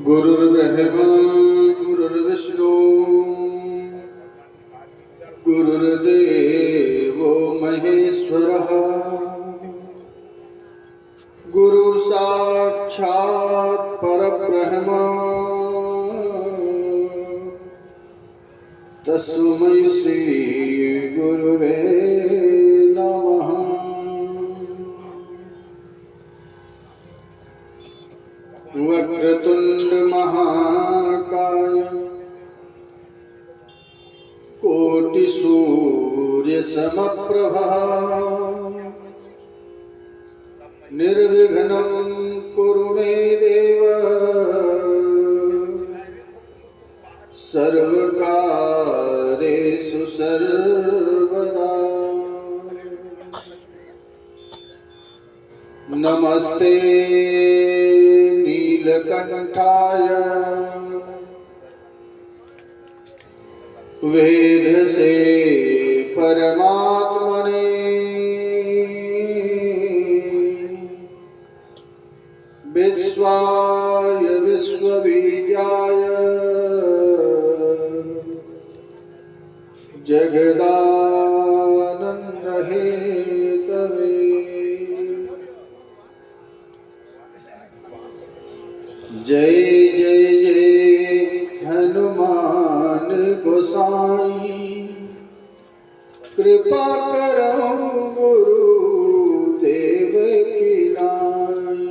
गुरुर्ब्रह्मा गुरुर्विष्णु गुरुर्देवो महेश्वरः गुरु साक्षात् परब्रह्म तस्मै श्री गुरुवे नमः। वक्रतुंड महाकाय कोटि सूर्य समप्रभा निर्विघ्नं कुरु मे देव सर्वकार्येषु सर्वदा। नमस्ते नीलकंठाय वेद से परमात्मने विश्वाय विश्वबीजाय जगदानंद हेतवे। जय जय जय हनुमान गोसाई कृपा करो गुरु देव की नाई।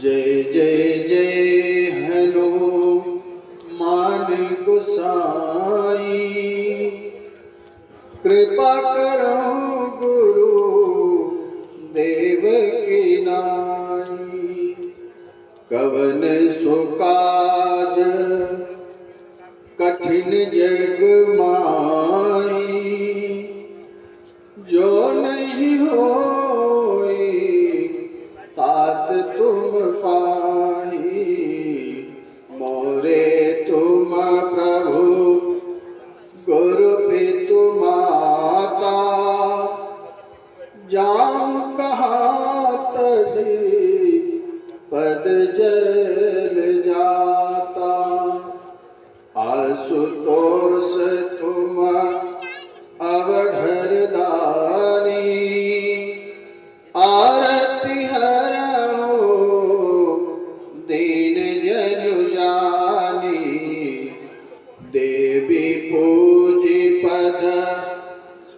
जय जय जय हनुमान गोसाई कृपा करो गुरु देव की नाई। कवन सो काज कठिन जग माई जो नहीं होई तात तुम पाही। मोरे तुम प्रभु गुरु पितु माता जाऊं कहाँ तजी पद जल जाता। आशुतोष तुम अवधर दानी आरती हरओ दीन जनु जानी। देवी पूजी पद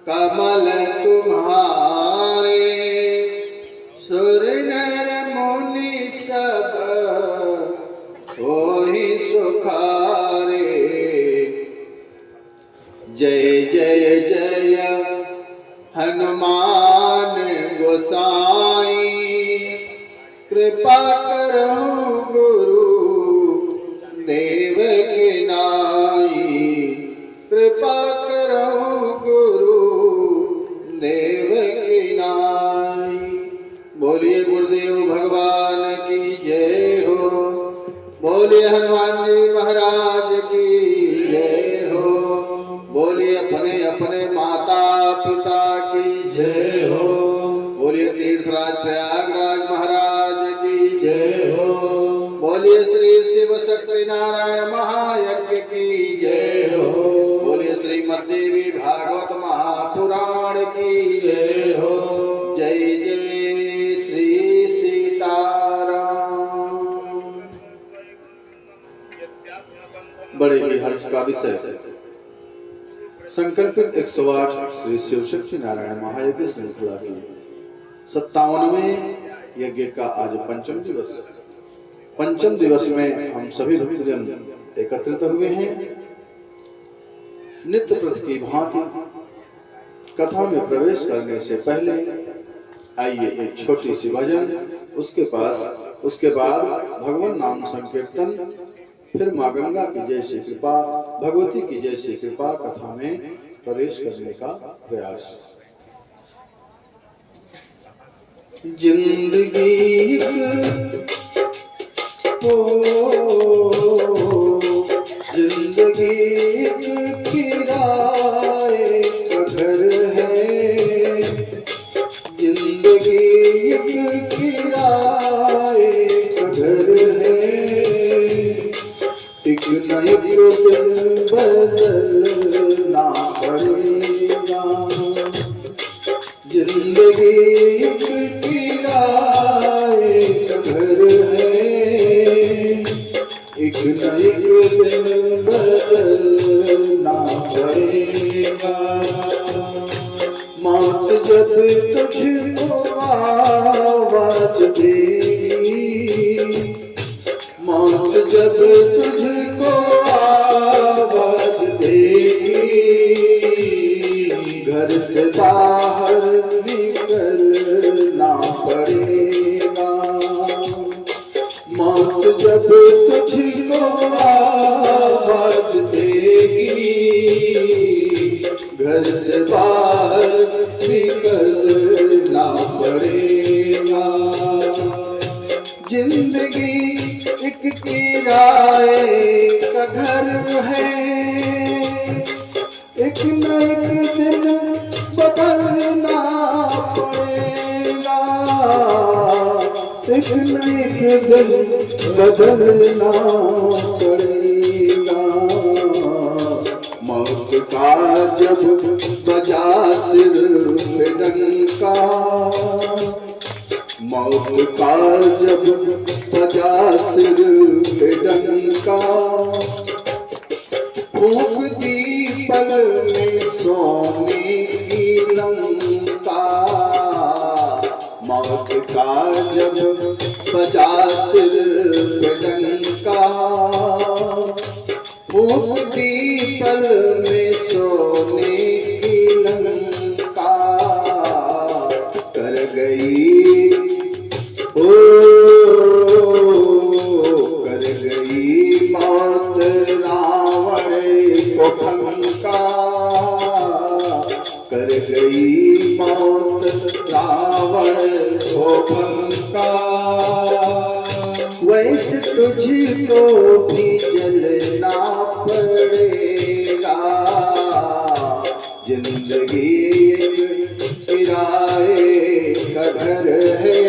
कमल तुम्हारे सुर नर मुनि सब होहि सुखारे। जय जय जय हनुमान गोसाई कृपा करो गुरु देव के नाई। कृपा करो गुरु देव के नाई। बोलिए गुरुदेव भगवान की जय हो। बोलिए हनुमान जी महाराज की जय हो। बोलिए अपने अपने माता पिता की जय हो। बोलिए तीर्थराज प्रयागराज महाराज की जय हो। बोलिए श्री शिव शक्ति नारायण महायज्ञ की जय हो। बोलिए श्रीमद् देवी भागवत महापुराण की जय हो। जय जय श्री सीताराम। बड़े ही हर्ष का विषय संकल्पित 108 श्री शिव शक्ति नारायण महायज्ञ श्रृंखला की 57वें यज्ञ का आज पंचम दिवस। पंचम दिवस में हम सभी भक्तजन एकत्रित हुए हैं। नित्य प्रति की भांति कथा में प्रवेश करने से पहले आइए एक छोटी सी भजन, उसके बाद भगवान नाम संकीर्तन, फिर माँ गंगा की जैसी कृपा भगवती की जैसी कृपा कथा में प्रवेश करने का प्रयास। जिंदगी जिंदगी किराए का घर है, जिंदगी किराए का घर है, एक न एक दिन बदलना पड़ेगा। जिंदगी किराए का घर है, एक न एक दिन बदलना पड़ेगा। मौत जब तुझको आवाज देगी, मौत जब तुझको आवाज देगी, घर से बाहर निकलना पड़ेगा। मौत जब तुझको आवाज देगी, घर से बाहर निकलना पड़ेगा। जिंदगी एक किराए का घर है, एक न एक दिन बदलना पड़ेगा, एक न एक दिन बदलना पड़ेगा। मौत का जब बजा सिर पे डंका, मौत का जब बजा सिर पे डंका, फूंक दी पल में सोने की लंका। मौत का जब बजा सिर पे डंका, फूंक दी पल में सोने की लंका। कर गई कर गई मौत रावण को फंका, कर गई मौत रावण को फंका। वैसे तुझको भी जलना पड़ेगा। जिंदगी किराए का घर है,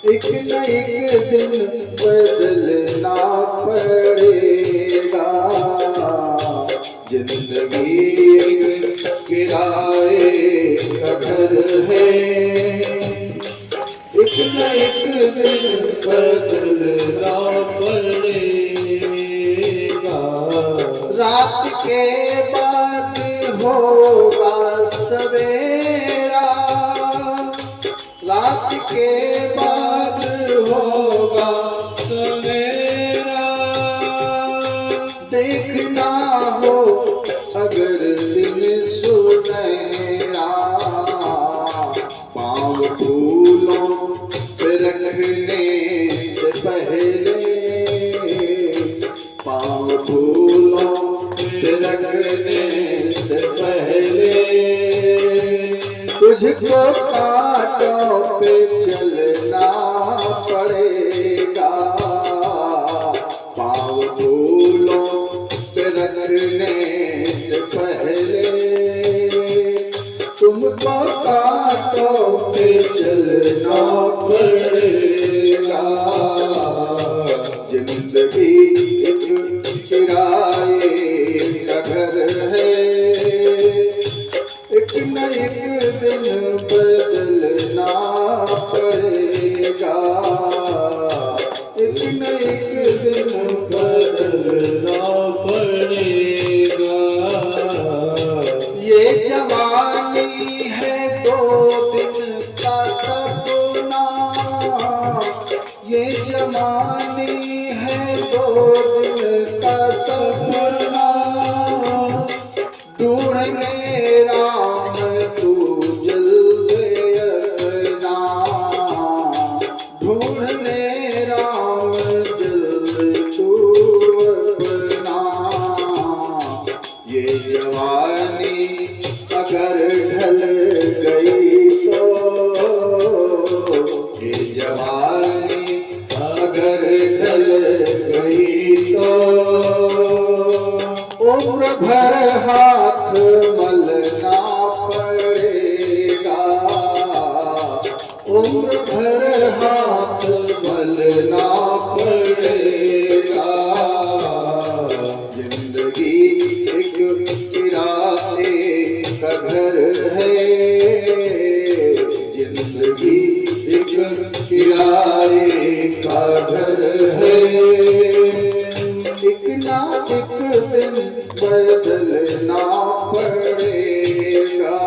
एक न एक दिन बदलना पड़ेगा। जिंदगी किराए का घर है, एक न एक दिन बदलना पड़ेगा। रात के बाद होगा सवेरा, रात के बाद होगा सवेरा। देखना हो अगर दिन सुनहरा, पाँव फूलों पे रखने से पहले, पाँव फूलों पे रखने से पहले, तुझको कांटों पे चलना पड़ेगा। पाँव फूलों पे रखने से पहले, तुमको कांटों पे चलना पड़ेगा। जिंदगी एक किराए का घर है, एक न एक दिन बदलना पड़ेगा, एक न एक दिन बदलना पड़ेगा। ये जवानी है दो दिन का सपना, ये जवानी है दो दिन का सपना। ढूंढने राम तू जल्दी अपना, ढूंढने राम जल्दी तू अपना। उम्र भर हाथ मलना पड़ेगा, उम्र भर हाथ मलना पड़ेगा। जिंदगी एक किराए का घर है, जिंदगी एक किराए का घर है। एक ना एक दिन बदलना पड़ेगा,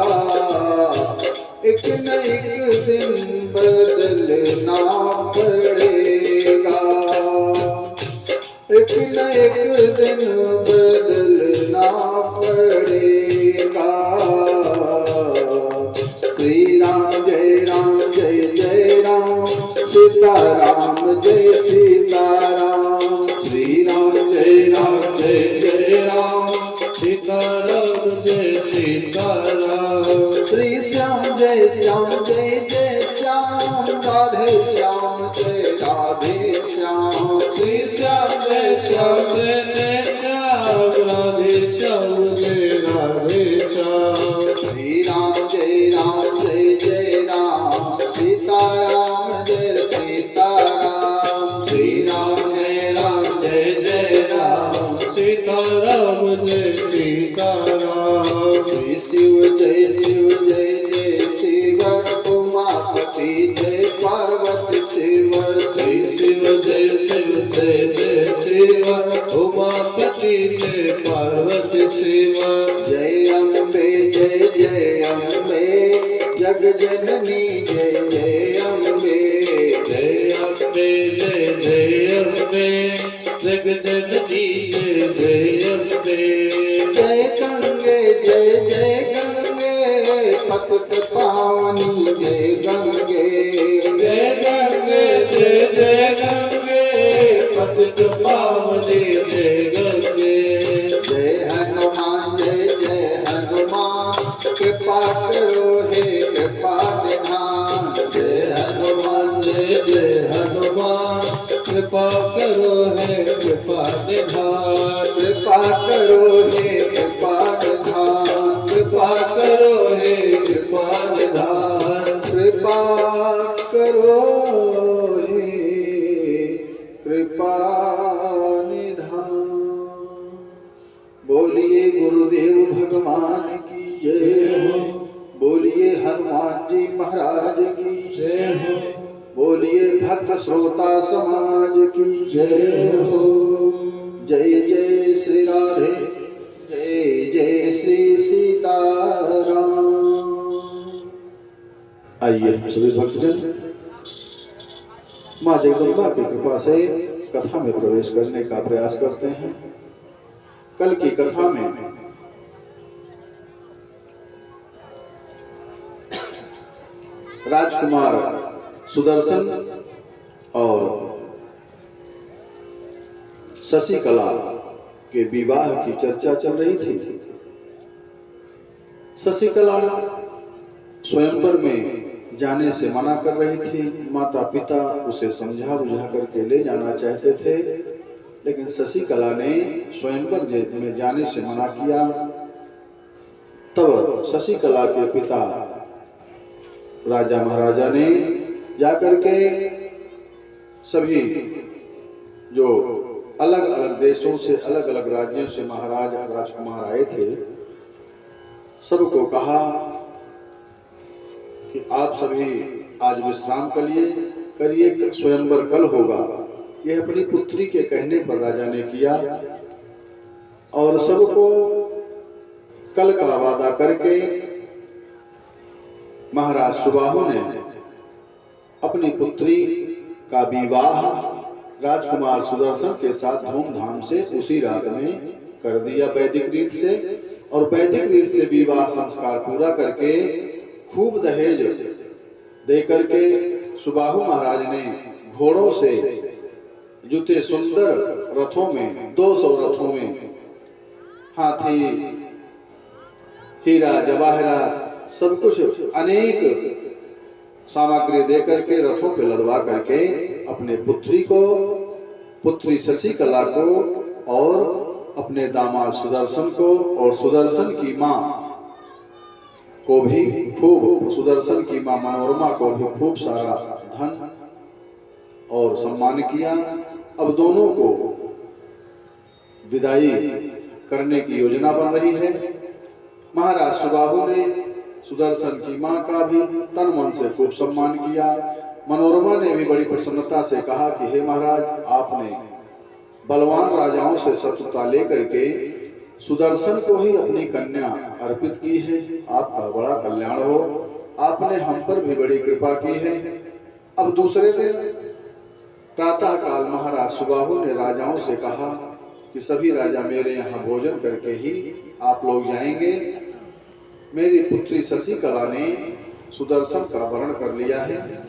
एक न एक दिन बदलना पड़ेगा, एक न एक दिन बदलना पड़ेगा। श्री राम जय जय राम, सीताराम जय सीताराम। श्री राम जय जय राम, सीताराम जय सीताराम। श्री श्याम जय जय श्याम, राधे श्याम जय राधे श्याम। श्री श्याम जय जय श्याम, राधे श्याम जय राधे श्याम। श्री राम जय जय राम, सीताराम जय सीताराम। श्री राम जय जय राम, सीताराम जय सीताराम। श्री शिव जय जय शिव, उमापति जय पार्वती शिव। श्री शिव जय जय शिव, उमापति जय पार्वती शिव। जय अम्बे जग जननी जय अम्बे। जय अम्बे जय अम्बे, जग जननी जय अम्बे। जय गंगे पतित पावनी जय गंगे। जय गंगे जय गंगे, पतित पावनी जय गंगे। जय हनुमान कृपा करो हे कृपा निधान। जय हनुमान कृपा करो है कृपा निधान। कृपा करो हे कृपा निधान, कृपा करो हे कृपा निधान। कृपा करो हे कृपा निधान। बोलिए गुरुदेव भगवान की जय हो, बोलिए हनुमान जी महाराज की जय हो, बोलिए भक्त श्रोता समाज की जय हो। जय जय श्री राधे, जय श्री सीताराम। आइए हम सभी भक्तजन माँ जगदम्बा की कृपा से कथा में प्रवेश करने का प्रयास करते हैं। कल की कथा में राजकुमार सुदर्शन और शशिकला के विवाह की चर्चा चल रही थी। शशिकला स्वयंवर में जाने से मना कर रही थी। माता पिता उसे समझा बुझा करके ले जाना चाहते थे, लेकिन शशिकला ने स्वयंवर में जाने से मना किया। तब शशिकला के पिता राजा महाराजा ने जाकर के सभी जो अलग अलग देशों से अलग अलग राज्यों से महाराज राजकुमार आए थे, सबको कहा कि आप सभी आज विश्राम करिए, स्वयंवर कल होगा। यह अपनी पुत्री के कहने पर राजा ने किया और सबको कल का वादा करके महाराज सुबाहु ने अपनी पुत्री का विवाह राजकुमार सुदर्शन के साथ धूमधाम से उसी रात में कर दिया वैदिक रीत से। और वैदिक रीत से विवाह संस्कार पूरा करके खूब दहेज दे करके सुबाहु महाराज ने घोड़ों से जुते सुंदर रथों में 200 रथों में हाथी हीरा जवाहरात सब कुछ अनेक सामग्री देकर के रथों पे लदवा करके अपने पुत्री शशिकला को और अपने दामाद सुदर्शन को और सुदर्शन की माँ को भी खूब, सुदर्शन की माँ मनोरमा को भी खूब सारा धन और सम्मान किया। अब दोनों को विदाई करने की योजना बन रही है। महाराज सुबाहु ने सुदर्शन की माँ का भी तन मन से खूब सम्मान किया। मनोरमा ने भी बड़ी प्रसन्नता से कहा कि हे महाराज, आपने बलवान राजाओं से शत्रुता लेकर के सुदर्शन को ही अपनी कन्या अर्पित की है। आपका बड़ा कल्याण हो, आपने हम पर भी बड़ी कृपा की है। अब दूसरे दिन प्रातः काल महाराज सुबाहु ने राजाओं से कहा कि सभी राजा मेरे यहाँ भोजन करके ही आप लोग जाएंगे। मेरी पुत्री शशिकला ने सुदर्शन का वरण कर लिया है।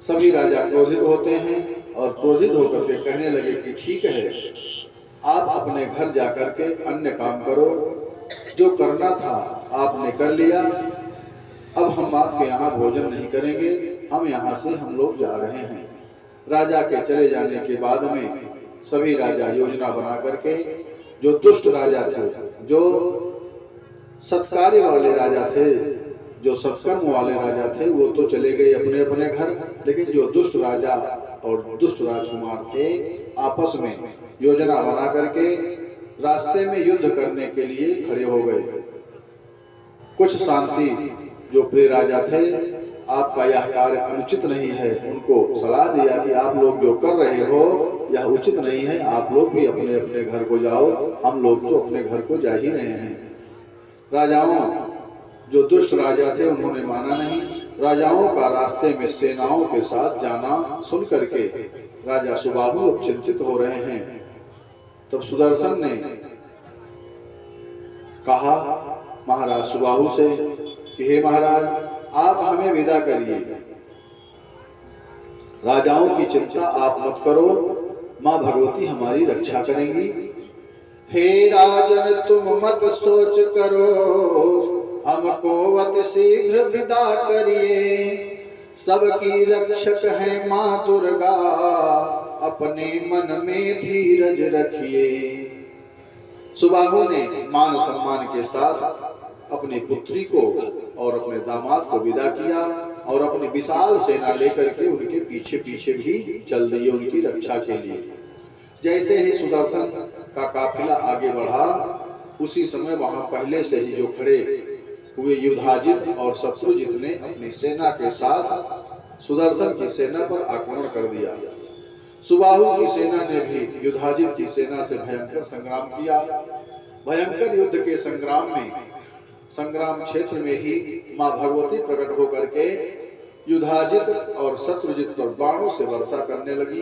सभी राजा क्रोधित होते हैं और क्रोधित होकर के कहने लगे कि ठीक है, आप अपने घर जाकर के अन्य काम करो, जो करना था आपने कर लिया। अब हम आपके यहाँ भोजन नहीं करेंगे, हम यहाँ से हम लोग जा रहे हैं। राजा के चले जाने के बाद में सभी राजा योजना बना करके, जो दुष्ट राजा थे, जो सत्कार्य वाले राजा थे, जो सत्कर्म वाले राजा थे, वो तो चले गए अपने अपने घर, लेकिन जो दुष्ट राजा और दुष्ट राजकुमार थे आपस में योजना बना करके रास्ते में युद्ध करने के लिए खड़े हो गए। कुछ शांति जो प्रिय राजा थे, आपका यह कार्य अनुचित नहीं है, उनको सलाह दिया कि आप लोग जो कर रहे हो यह उचित नहीं है, आप लोग भी अपने अपने घर को जाओ, हम लोग तो अपने घर को जा ही रहे हैं। राजाओं, जो दुष्ट राजा थे, उन्होंने माना नहीं। राजाओं का रास्ते में सेनाओं के साथ जाना सुन करके राजा सुबाहु अब चिंतित हो रहे हैं। तब सुदर्शन ने कहा महाराज सुबाहु से कि हे महाराज, आप हमें विदा करिए, राजाओं की चिंता आप मत करो, माँ भगवती हमारी रक्षा करेंगी। हे राजन, तुम मत सोच करो, हमको अति शीघ्र विदा करिए। सबकी रक्षक है माँ दुर्गा, अपने मन में धीरज रखिए। सुबाहु ने मान सम्मान के साथ अपनी पुत्री को और अपने दामाद को विदा किया और अपनी विशाल सेना लेकर के उनके पीछे पीछे भी चल दिए उनकी रक्षा के लिए। जैसे ही सुदर्शन का काफिला आगे बढ़ा, उसी समय वहां पहले से ही जो खड़े हुए युधाजित और शत्रुजित ने अपनी सेना के साथ सुदर्शन की सेना पर आक्रमण कर दिया। सुबाहु की सेना ने भी युधाजित की सेना से भयंकर संग्राम किया। भयंकर युद्ध के संग्राम में, संग्राम क्षेत्र में ही माँ भगवती प्रकट होकर के युधाजित और शत्रुजित पर बाणों से वर्षा करने लगी।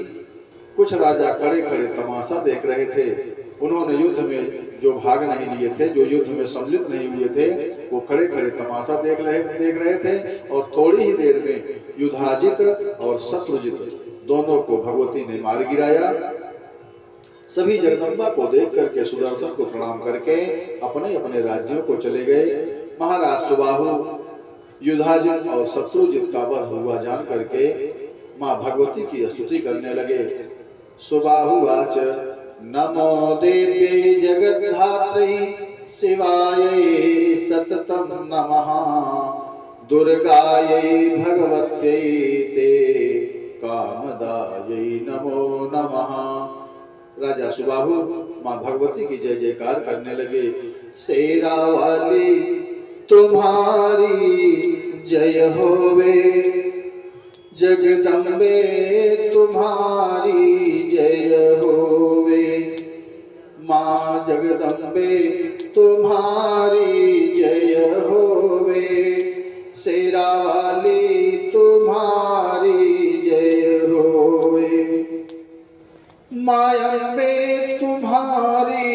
कुछ राजा खड़े खड़े तमाशा देख रहे थे। उन्होंने युद्ध में जो भाग नहीं लिए थे, जो युद्ध में सम्मिलित नहीं हुए थे, वो खड़े खड़े तमाशा देख रहे थे। और थोड़ी ही देर में युधाजित और शत्रुजित दोनों को भगवती ने मार गिराया। सभी जगदम्बा को देख करके सुदर्शन को प्रणाम करके अपने अपने राज्यों को चले गए। महाराज सुबाहु युधाजित और शत्रुजित का वध हुआ जान करके माँ भगवती की स्तुति करने लगे। सुबाहुवाच नमो देव्यै जगद्धात्री शिवायै सततं नमः दुर्गायै भगवत्यै ते कामदायै नमो नमः। राजा सुबाहु माँ भगवती की जय जयकार करने लगे। शेरा वाली तुम्हारी जय होवे, जगदम्बे तुम्हारी जय होवे, माँ जगदम्बे तुम्हारी जय होवे, शेरा वाली तुम्हारी जय होवे, माँ अम्बे तुम्हारी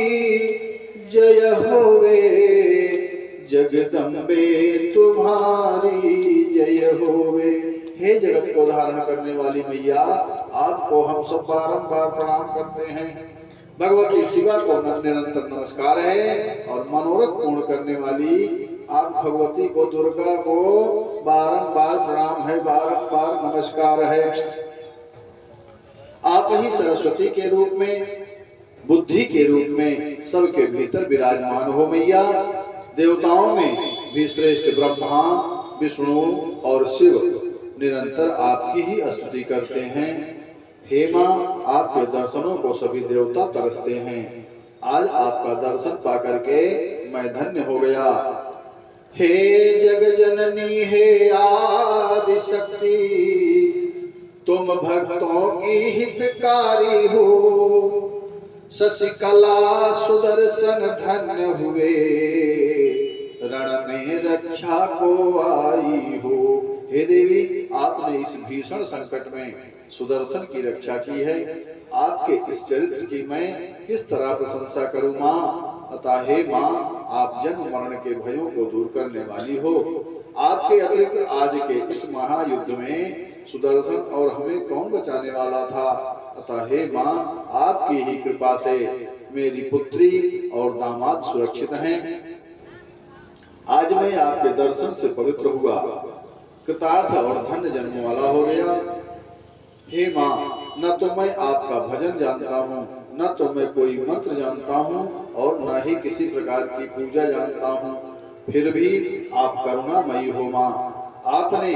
जय होवे, जगदम्बे तुम्हारी जय होवे। हे जगत को धारण करने वाली मैया, आपको हम सब बारंबार प्रणाम करते हैं। भगवती शिवा को निरंतर नमस्कार है और मनोरथ पूर्ण करने वाली आप भगवती को, दुर्गा को बारंबार प्रणाम है, बारंबार नमस्कार है। आप ही सरस्वती के रूप में बुद्धि के रूप में सबके भीतर विराजमान हो मैया। देवताओं में भी श्रेष्ठ ब्रह्मा, विष्णु और शिव निरंतर आपकी ही स्तुति करते हैं। हे माँ, आपके दर्शनों को सभी देवता तरसते हैं। आज आपका दर्शन पाकर के मैं धन्य हो गया। हे जग जननी, हे आदि शक्ति, तुम भक्तों की हितकारी हो। शशिकला सुदर्शन धन्य हुए, रण में रक्षा को आई हो। हे देवी, आपने इस भीषण संकट में सुदर्शन की रक्षा की है। आपके इस चरित्र की मैं किस तरह प्रशंसा करूं माँ। अतः हे माँ, आप जन्म मरण के भयों को दूर करने वाली हो। आपके अतिरिक्त आज के इस महायुद्ध में सुदर्शन और हमें कौन बचाने वाला था। अतः हे माँ, आपकी ही कृपा से मेरी पुत्री और दामाद सुरक्षित हैं। आज मैं आपके दर्शन से पवित्र हुआ, कृतार्थ और धन्य जन्म वाला हो गया। हे माँ, न तो मैं आपका भजन जानता हूँ, न तो मैं कोई मंत्र जानता हूँ और न ही किसी प्रकार की पूजा जानता हूँ। फिर भी आप करुणामयी हो माँ। आपने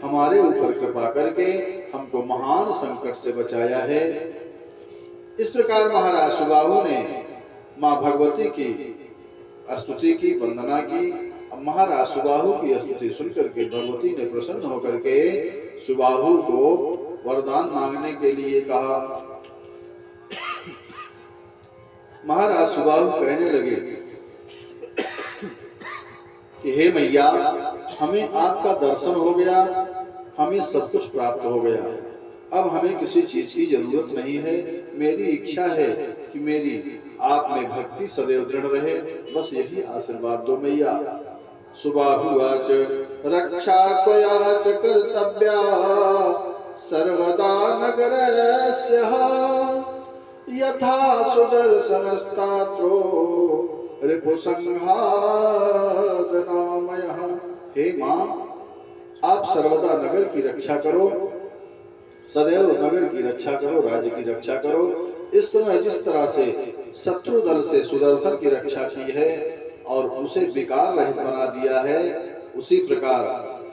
हमारे ऊपर कृपा करके हमको महान संकट से बचाया है। इस प्रकार महाराज सुबाहु ने माँ भगवती की स्तुति की, वंदना की। अब महाराज सुबाहु की स्तुति सुनकर के भगवती ने प्रसन्न होकर के सुबाहु को वरदान मांगने के लिए कहा। महाराज सुबाहु कहने लगे कि हे मैया, हमें आपका दर्शन हो गया, हमें सब कुछ प्राप्त हो गया। अब हमें किसी चीज की जरूरत नहीं है। मेरी इच्छा है कि मेरी आप में भक्ति सदैव दृढ़ रहे। बस यही आशीर्वाद दो मैया। सुबाहुवाच रक्षा त्वया च कर्तव्या सर्वदा नगरस्य यथा सुदर्शनस्तात्रो रिपुसंहादनामयः। हे माँ, आप सर्वदा नगर की रक्षा करो, सदैव नगर की रक्षा करो, राज्य की रक्षा करो। इस समय जिस तरह से शत्रु दल से सुदर्शन की रक्षा की है और उसे विकार रहित बना दिया है, उसी प्रकार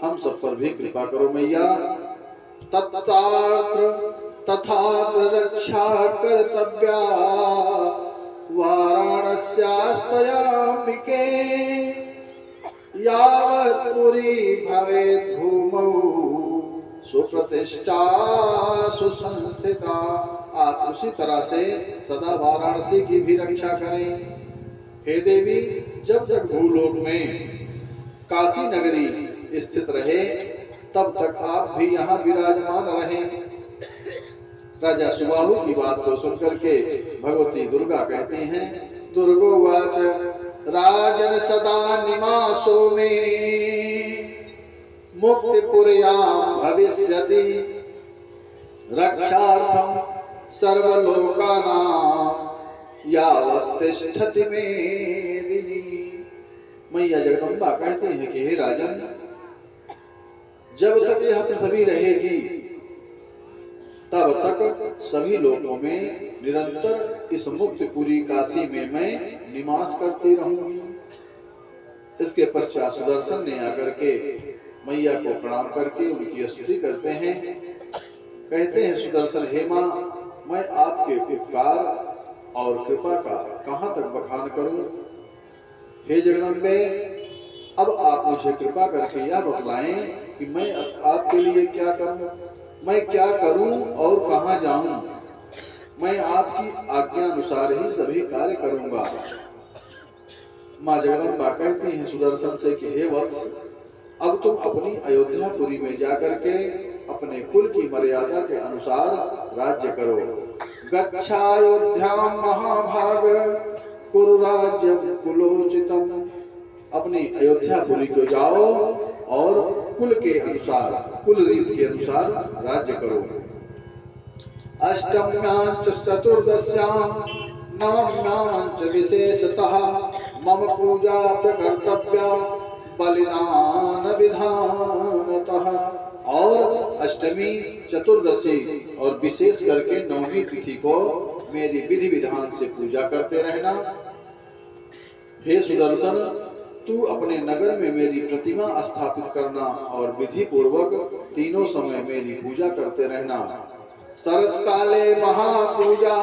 हम सब पर भी कृपा करो मैया। तथात्र रक्षा कर्तव्या वाराणस्यास्तयाम्बिके यावत् पुरी भवेत् भूमौ सुप्रतिष्ठा सुसंस्थिता। आप उसी तरह से सदा वाराणसी की भी रक्षा करें। हे देवी, जब तक भूलोक में काशी नगरी स्थित रहे तब तक आप भी यहाँ विराजमान रहें। राजा सुबाहु की बात को सुनकर के भगवती दुर्गा कहते हैं, दुर्गोवाच राजन सदा निवासो में मुक्तिपुर्यां भविष्यति रक्षार्थं सर्वलोकानां यावत् तिष्ठति मेदिनी। मैया जगदम्बा कहते हैं कि हे राजन, जब तक यह पृथ्वी रहेगी तब तक सभी लोगों में निरंतर इस मुक्तिपुरी काशी में मैं निवास करती रहूंगी। इसके पश्चात सुदर्शन ने आकर के मैया को प्रणाम करके उनकी स्तुति करते हैं। कहते हैं सुदर्शन, हे माँ, मैं आपके उपकार और कृपा का कहाँ तक बखान करूं। हे जगदम्बे, अब आप मुझे कृपा करके यह बतलाएं कि मैं आपके लिए क्या करूं, मैं क्या करूं और कहां जाऊं। मैं आपकी आज्ञा अनुसार ही सभी कार्य करूंगा। माँ जगदम्बा कहती हैं सुदर्शन से कि हे वत्स, अब तुम अपनी अयोध्यापुरी में जाकर के अपने कुल की मर्यादा के अनुसार राज्य करो। गच्छायोध्यां महाभाग कुरु राज्यं कुलोचितम। अपनी अयोध्यापुरी को जाओ और कुल के अनुसार, कुल रीत के अनुसार राज्य करो। अष्टम्यां च चतुर्दश्यां नवम्यां च विशेषतः मम पूजा प्रकर्तव्या बलिदान विधानतः। और अष्टमी, चतुर्दशी और विशेष करके नवमी तिथि को मेरी विधि विधान से पूजा करते रहना। हे सुदर्शन, तू अपने नगर में मेरी प्रतिमा स्थापित करना और विधि पूर्वक तीनों समय मेरी पूजा करते रहना। शरत काले महापूजा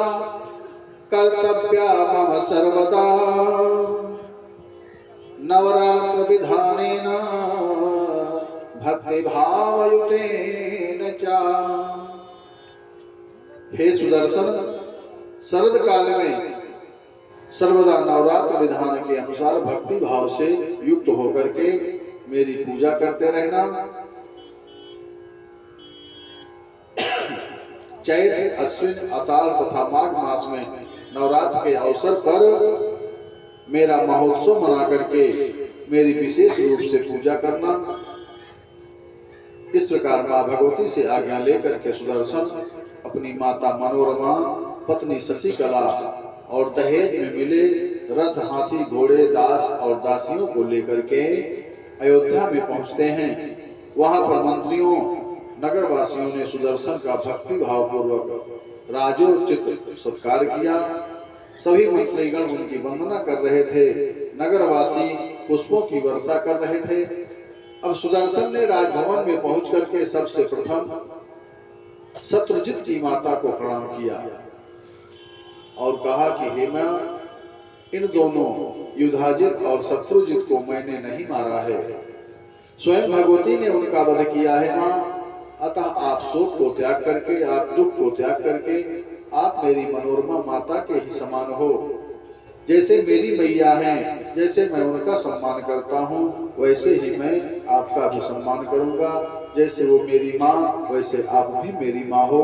कर्तव्या मम सर्वदा, नवरात्र विधानेन भक्ति भावयुतेन च। हे सुदर्शन, शरद काल में सर्वदा नवरात्र विधान के अनुसार भक्ति भाव से युक्त होकर के मेरी पूजा करते रहना। चैत्र, अश्विन, आषाढ़ तथा माघ मास में नवरात्र के अवसर पर मेरा महोत्सव मना करके मेरी विशेष रूप से पूजा करना। इस प्रकार मां भगवती से आज्ञा लेकर के सुदर्शन अपनी माता मनोरमा, पत्नी शशिकला और दहेज में मिले रथ, हाथी, घोड़े, दास और दासियों को लेकर के अयोध्या में पहुंचते हैं। वहां पर मंत्रियों, नगरवासियों ने सुदर्शन का भक्ति भाव पूर्वक राजोचित सत्कार किया। सभी मंत्रीगण उनकी वंदना कर रहे थे, नगरवासी पुष्पों की वर्षा कर रहे थे। अब सुदर्शन ने राजभवन में पहुंच करके सबसे प्रथम शत्रुजित की माता को प्रणाम किया और कहा कि हे मां, इन दोनों युधाजित और शत्रुजित को मैंने नहीं मारा है, स्वयं भगवती ने उनका वध किया है मां। अतः आप शोक को त्याग करके, आप दुख को त्याग करके आप मेरी मनोरमा माता के ही समान हो। जैसे मेरी मैया हैं, जैसे मैं उनका सम्मान करता हूँ, वैसे ही मैं आपका भी सम्मान करूंगा। जैसे वो मेरी माँ, वैसे आप भी मेरी माँ हो।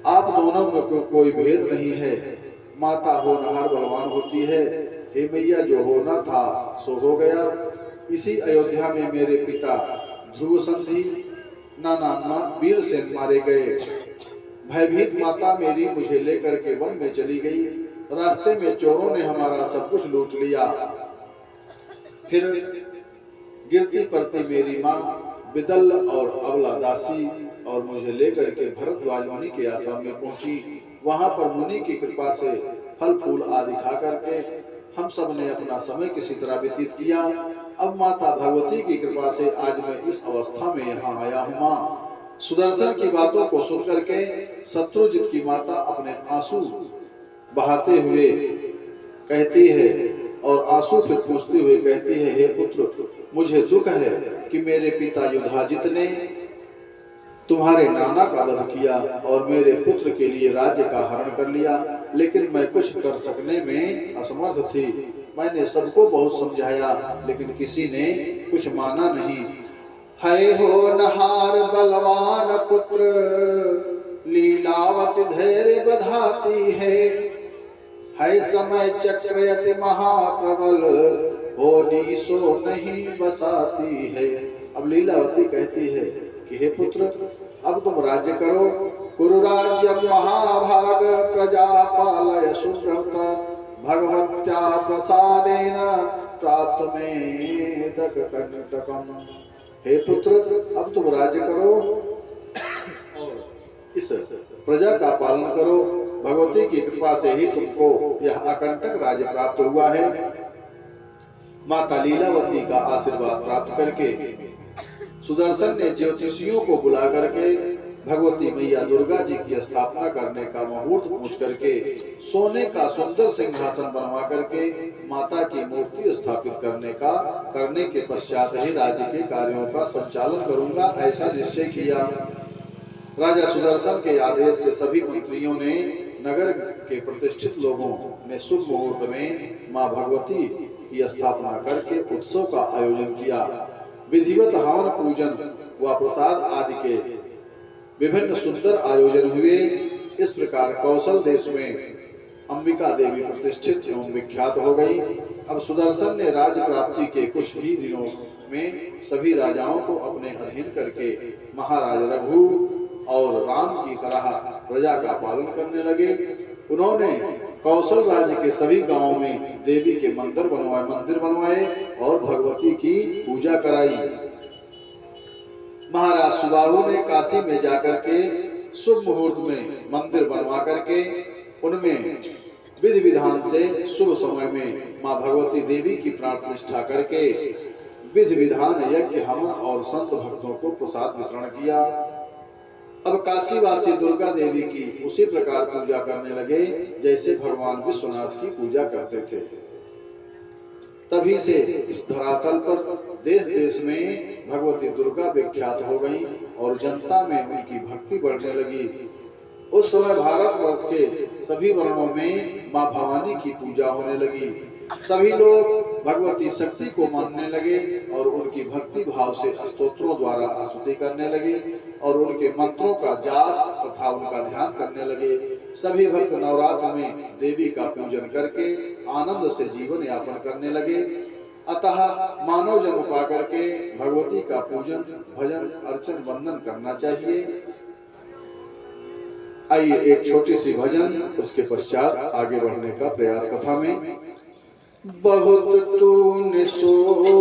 आप दोनों में कोई भेद नहीं है। माता होनहार बलवान होती है। हे मैया, जो होना था सो हो गया। इसी अयोध्या में मेरे पिता ध्रुव संधि, नाना वीरसेन मारे गए। भयभीत माता मेरी मुझे लेकर के वन में चली गई। रास्ते में चोरों ने हमारा सब कुछ लूट लिया। फिर गिरती पड़ती मेरी माँ बिदल और अबला दासी और मुझे लेकर के भरद्वाज मुनि के आश्रम में पहुंची। वहां पर मुनि की कृपा से फल फूल आदि खा करके हम सब ने अपना समय किसी तरह व्यतीत किया। अब माता भगवती की कृपा से आज मैं इस अवस्था में यहाँ आया हूँ। माँ सुदर्शन की बातों को सुन करके शत्रुजित की माता अपने आंसू बहाते हुए कहती है और आंसू फिर पूछते हुए कहती है, हे पुत्र, मुझे दुख है कि मेरे पिता युधाजित ने तुम्हारे नाना का वध किया और मेरे पुत्र के लिए राज्य का हरण कर लिया, लेकिन मैं कुछ कर सकने में असमर्थ थी। मैंने सबको बहुत समझाया, लेकिन किसी ने कुछ माना नहीं। है हो नहार बलवान पुत्र, लीलावती धैर्य बधाती है समय चक्रयति महाप्रबल, होनी सो नहीं बसाती है। अब लीलावती कहती है कि हे पुत्र, अब तुम राज्य करो। कुरु राज्य महाभाग, प्रजा पालय सुब्रत, भगवत्या प्रसादेन प्राप्त में तक कंटकम। हे पुत्र, अब तुम राज्य करो और इस प्रजा का पालन करो। भगवती की कृपा से ही तुमको यह अकंटक राज्य प्राप्त हुआ है। माता लीलावती का आशीर्वाद प्राप्त करके सुदर्शन ने ज्योतिषियों को बुला करके भगवती मैया दुर्गा जी की स्थापना करने का मुहूर्त पूछ करके सोने का सुंदर सिंहासन बनवा करके माता की मूर्ति स्थापित करने के पश्चात ही राज्य के कार्यों का संचालन करूंगा, ऐसा निश्चय किया। राजा सुदर्शन के आदेश से सभी मंत्रियों ने, नगर के प्रतिष्ठित लोगों ने शुभ मुहूर्त में मां भगवती की स्थापना करके उत्सव का आयोजन किया। विधिवत हवन, पूजन व प्रसाद आदि के विभिन्न सुंदर आयोजन हुए। इस प्रकार कौशल देश में अंबिका देवी प्रतिष्ठित एवं विख्यात हो गई। अब सुदर्शन ने राज्य प्राप्ति के कुछ ही दिनों में सभी राजाओं को अपने अधीन करके महाराज रघु और राम की तरह प्रजा का पालन करने लगे। उन्होंने कौशल राज्य के सभी गांवों में देवी के मंदिर बनवाए और भगवती की पूजा कराई। महाराज सुबाहु ने काशी में जाकर के शुभ मुहूर्त में मंदिर बनवा करके उनमें विधि विधान से शुभ समय में मां भगवती देवी की प्राण प्रतिष्ठा करके विधि विधान यज्ञ हवन और संत भक्तों को प्रसाद वितरण किया। अब काशीवासी दुर्गा देवी की उसी प्रकार पूजा करने लगे जैसे भगवान विश्वनाथ की पूजा करते थे। तभी से इस धरातल पर देश देश में भगवती दुर्गा विख्यात हो गई और जनता में उनकी भक्ति बढ़ने लगी। उस समय भारतवर्ष के सभी वर्णों में मां भवानी की पूजा होने लगी। सभी लोग भगवती शक्ति को मानने लगे और उनकी भक्ति भाव से स्तोत्रों द्वारा स्तुति करने लगे और उनके मंत्रों का जाप तथा उनका ध्यान करने लगे। सभी भक्त नवरात्र में देवी का पूजन करके आनंद से जीवन यापन करने लगे। अतः मानव जन्म पा करके भगवती का पूजन भजन अर्चन वंदन करना चाहिए। आइए एक छोटी सी भजन, उसके पश्चात आगे बढ़ने का प्रयास कथा में। बहुत तूने सो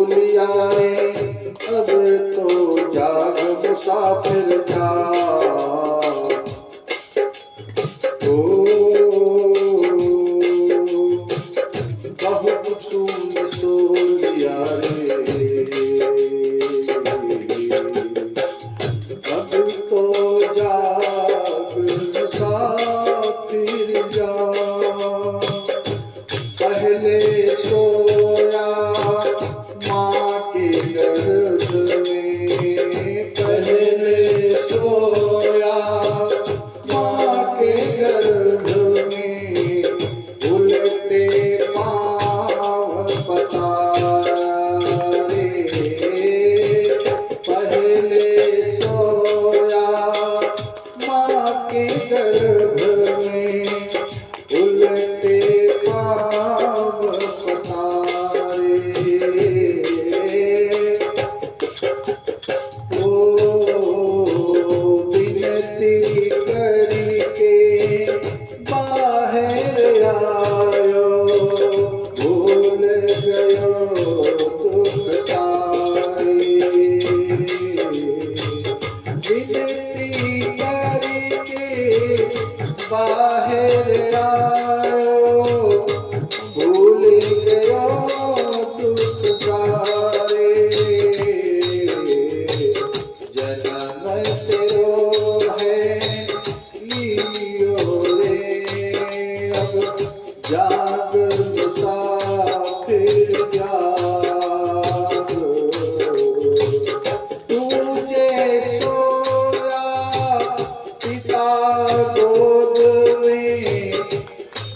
लिया रे, अब तो जाग मुसाफिर जा। बहुत तूने सो लिया रे, अब तो जाग मुसाफिर जा। पहले सोया माँ के गर्भ में, पहले सोया माँ के गर्भ में, उलटे पाँव पसारे। पहले सोया माँ के गर्भ में, उलटे पाँव पसारे। विनती करके बाहर आयो, भूल गयो दुख सारे। विनती करके बाहर आयो, भूल गयो दुख सारे। जन्म तेरो है लियो रे, अब जाग मुसाफिर जाग। तुझे सोया पिता गोद में,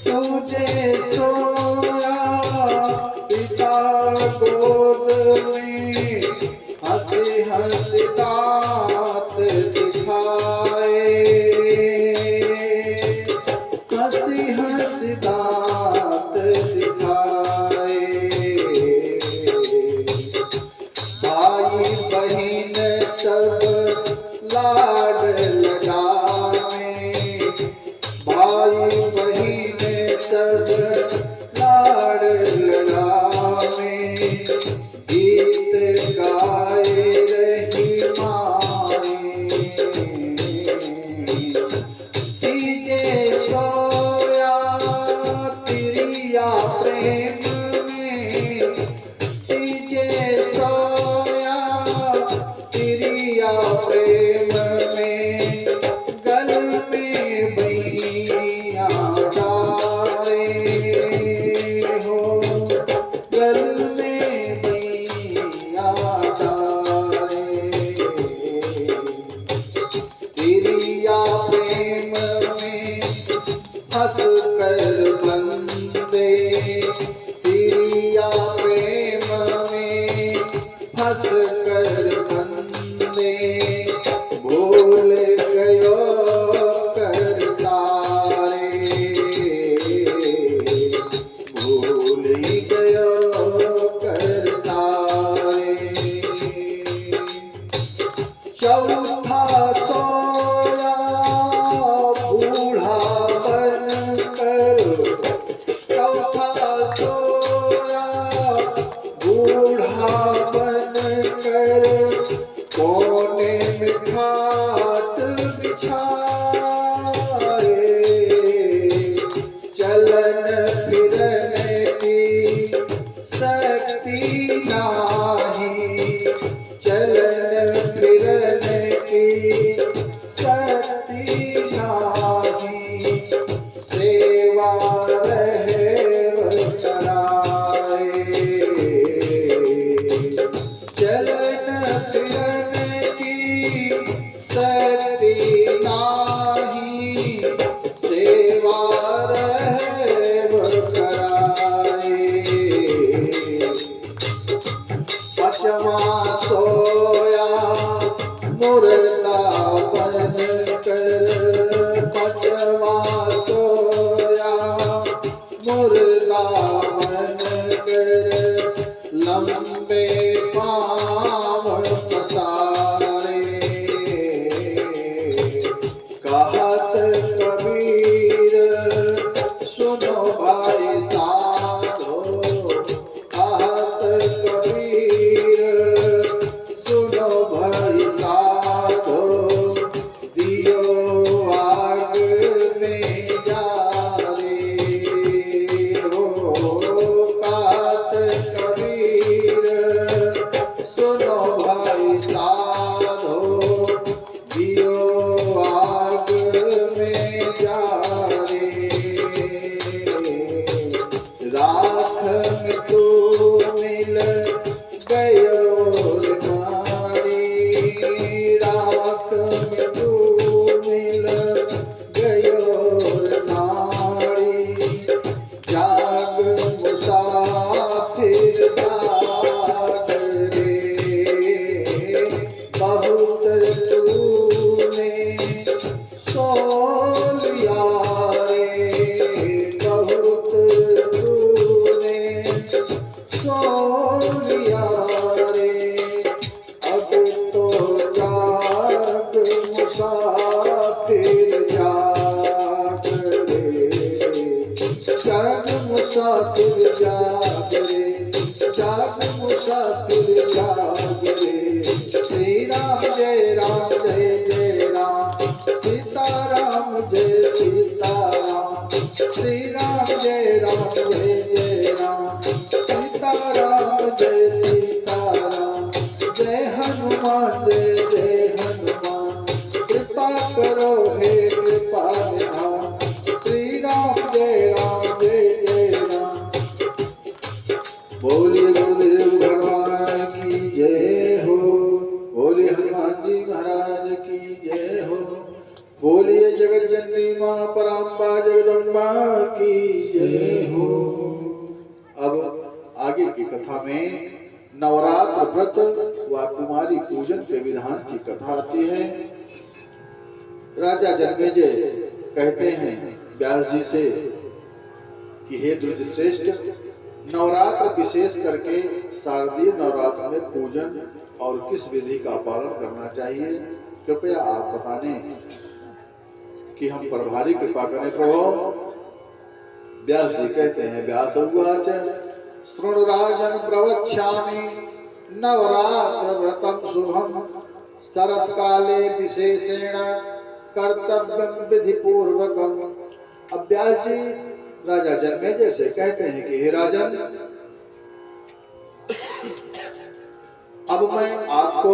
तुझे सोया पिता गोद में, हंसी हंसी दांत दिखाए। हंसी हंसी दांत दिखाए। भाई बहन सब लाड लगाए, भाई बहन सब लाड लगावे। गीत गाए रही माए, तीजे सोया तिरिया प्रेम में, तीजे सोया तिरिया प्रेम में, गल में बैया डारे हो, गल में बैया डारे। तिरिया प्रेम में फंस कर बंदे, तिरिया प्रेम में फंस कर बंदे, भूल गयो करतारे। भूल गयो करतारे। चौथा सोया बूढ़ा बन कर, चौथा सोया बूढ़ा बन कर, कौन नाही, चलन फिरन की शक्ति नाही, सेवा रहेव कराए। चलन फिरन की शक्ति नाही, सेवा रहेव कराए। पचवा सोया मुर्दा बन कर, पचवा सोया मुर्दा बन कर, लंबे पाँव पसारे। कहत कबीर सुनो भाई साधो, कहत कबीर सुनो भाई साधो, दियो आग में जा रे हो। कहत कबीर सुनो भाई साधो, दियो आग में जा रे। राख में तू मिल गयो नारी, राख में तू मिल गयो नारी, जाग मुसाफिर जाग रे। बहुत तूने सो लिया रे, बहुत तूने सो लिया रे। अब तो जाग मुसाफिर जाग रे, जाग मुसाफिर जाग रे, जाग मुसाफिर जाग रे। श्री राम जय राम जय जय राम, सीता राम जय सीता राम, श्री राम जय राम जय जय राम, सीता राम जय सीता राम। जय हनुमान जय हनुमान, कृपा करो हे कृपा निधान, श्री राम जय राम। बोलिए गुरुदेव भगवान की जय हो, बोलिए हनुमान जी महाराज की जय हो, बोलिए जगत जननी माँ पराम्बा जगदम्बा की जय हो। अब आगे की कथा में नवरात्र व्रत व कुमारी पूजन के विधान की कथा आती है। राजा जन्मेजय कहते हैं व्यास जी से कि हे द्रुज श्रेष्ठ, नवरात्र विशेष करके शारदीय नवरात्र में पूजन और किस विधि का पालन करना चाहिए, कृपया आप बताने कि हम पर भारी कृपा करें प्रभु। व्यास जी कहते हैं, व्यास उवाच शृणु राजन प्रवक्ष्यामि, नवरात्र व्रतम शुभम, शरद काले विशेषेण कर्तव्यम विधि पूर्वकम। अब व्यास जी राजा जन्मेजय से कहते हैं कि हे राजन, अब मैं आपको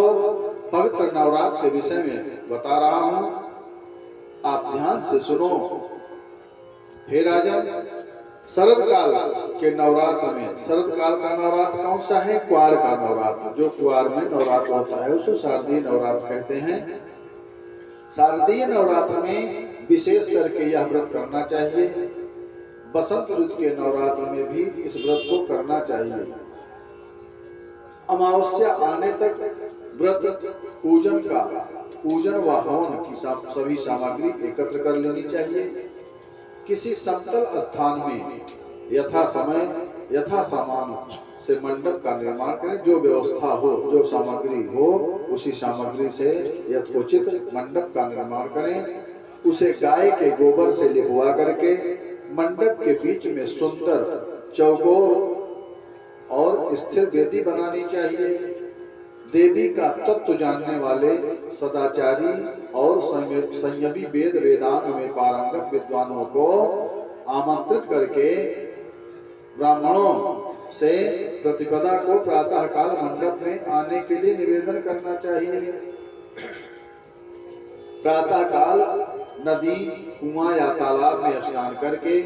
पवित्र नवरात्र के विषय में बता रहा हूं, आप ध्यान से सुनो। हे राजन, शरद काल के नवरात्र में, शरद काल का नवरात्र कौन सा है? कुआर का नवरात्र। जो कुआर में नवरात्र होता है उसे शारदीय नवरात्र कहते हैं। शारदीय नवरात्र में विशेष करके यह व्रत करना चाहिए। बसंत ऋतु के नवरात्र में भी इस व्रत को करना चाहिए। अमावस्या आने तक व्रत पूजन व हवन की सभी सामग्री एकत्र कर लेनी चाहिए। किसी समतल स्थान में यथा समय यथा सामान से मंडप का निर्माण करें। जो व्यवस्था हो, जो सामग्री हो, उसी सामग्री से यथोचित मंडप का निर्माण करें। उसे गाय के गोबर से लिपवा करके मंडप के बीच में सुंदर चौकोर और स्थिर वेदी बनानी चाहिए। देवी का तत्व जानने वाले सदाचारी और संयमी वेद वेदांग में पारंगत विद्वानों को आमंत्रित करके ब्राह्मणों से प्रतिपदा को प्रातः काल मंडप में आने के लिए निवेदन करना चाहिए। प्रातः काल नदी, कुआं या तालाब में स्नान करके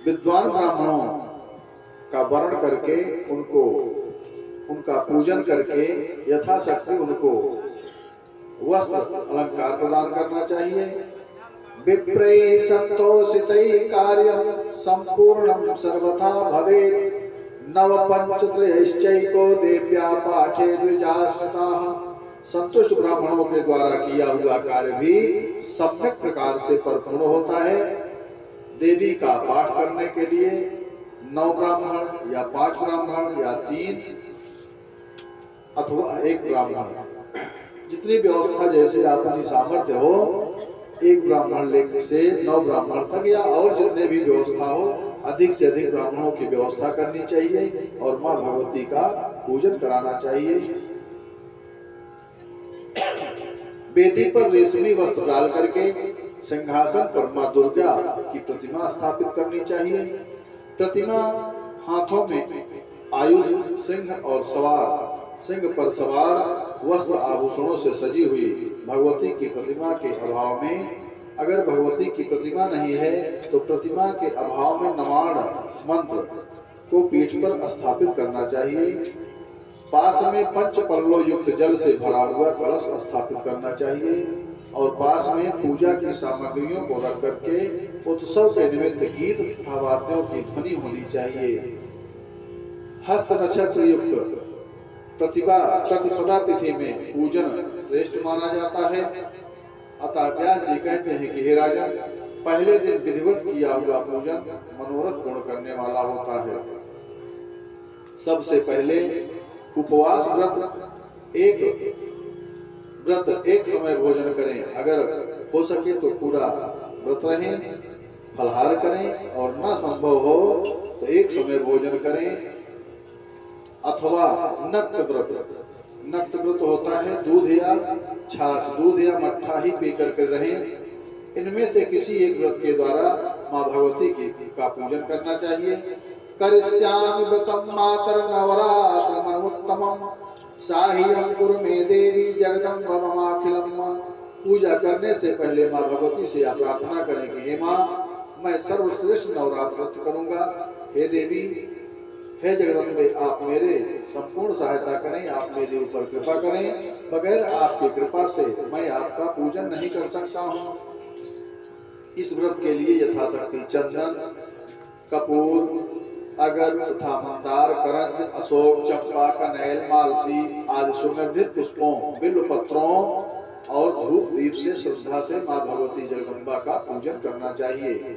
विद्वान ब्राह्मणों का वर्ण करके उनका पूजन करके यथाशक्ति उनको वस्त्र अलंकार प्रदान करना चाहिए। विप्रैः संतोषितैः कार्यं संपूर्णं सर्वथा भवेत्। नवपंचत्रयश्चैको देव्या पाठे द्विजास्मृताः। संतुष्ट ब्राह्मणों के द्वारा किया हुआ कार्य भी सम्यक प्रकार से परिपूर्ण होता है। देवी का पाठ करने के लिए 9 ब्राह्मण या 5 ब्राह्मण या 3 अथवा 1 ब्राह्मण, जितनी व्यवस्था जैसे अपनी सामर्थ्य हो, 1 ब्राह्मण लेकर से 9 ब्राह्मण तक या और जितने भी व्यवस्था हो, अधिक से अधिक ब्राह्मणों की व्यवस्था करनी चाहिए और माँ भगवती का पूजन कराना चाहिए। वेदी पर रेशमी वस्त्र डाल करके सिंहासन पर माँ दुर्गा की प्रतिमा स्थापित करनी चाहिए। प्रतिमा हाथों में आयुध, सिंह पर सवार वस्त्र आभूषणों से सजी हुई भगवती की प्रतिमा के अभाव में, अगर भगवती की प्रतिमा नहीं है तो प्रतिमा के अभाव में नमाण मंत्र को पीठ पर स्थापित करना चाहिए। पास में पंच पल्लो युक्त जल से भरा हुआ कलश स्थापित करना चाहिए और पास में पूजा की सामग्रियों को रख करके उत्सव के निमित्त गीत तथा वाद्यों की ध्वनि होनी चाहिए। हस्त नक्षत्र युक्त प्रतिपदा तिथि में पूजन श्रेष्ठ माना जाता है। अतः व्यास जी कहते हैं कि हे राजन, पहले दिन विधिवत किया हुआ पूजन मनोरथ पूर्ण करने वाला होता है। सबसे पहले उपवास व्रत एक समय भोजन करें, अगर हो सके तो पूरा व्रत रहें, फलहार करें और न संभव हो तो एक समय भोजन करें। अथवा नक्त व्रत होता है, दूध या छाछ, दूध या मट्ठा ही पी करके रहें। इनमें से किसी एक व्रत के द्वारा माँ भगवती का पूजन करना चाहिए। करिष्यामि व्रतं मातर नवरात्रमनुत्तमं साह्यं कुरु मे देवी जगदम्ब ममाखिलम्। पूजा करने से पहले माँ भगवती से आप प्रार्थना करें कि हे माँ, मैं सर्वश्रेष्ठ नवरात्र व्रत करूंगा। हे देवी, हे जगदम्बे, आप मेरे संपूर्ण सहायता करें, आप मेरे ऊपर कृपा करें। बगैर आपकी कृपा से मैं आपका पूजन नहीं कर सकता हूँ। इस व्रत के लिए यथाशक्ति चंदन, कपूर, अगर तथा मंदार, करंज, अशोक, चंपा, कनैल, मालती आदि सुगंधित पुष्पों, बिल्व पत्रों और धूप दीप से श्रद्धा से माँ भगवती जगदम्बा का पूजन करना चाहिए।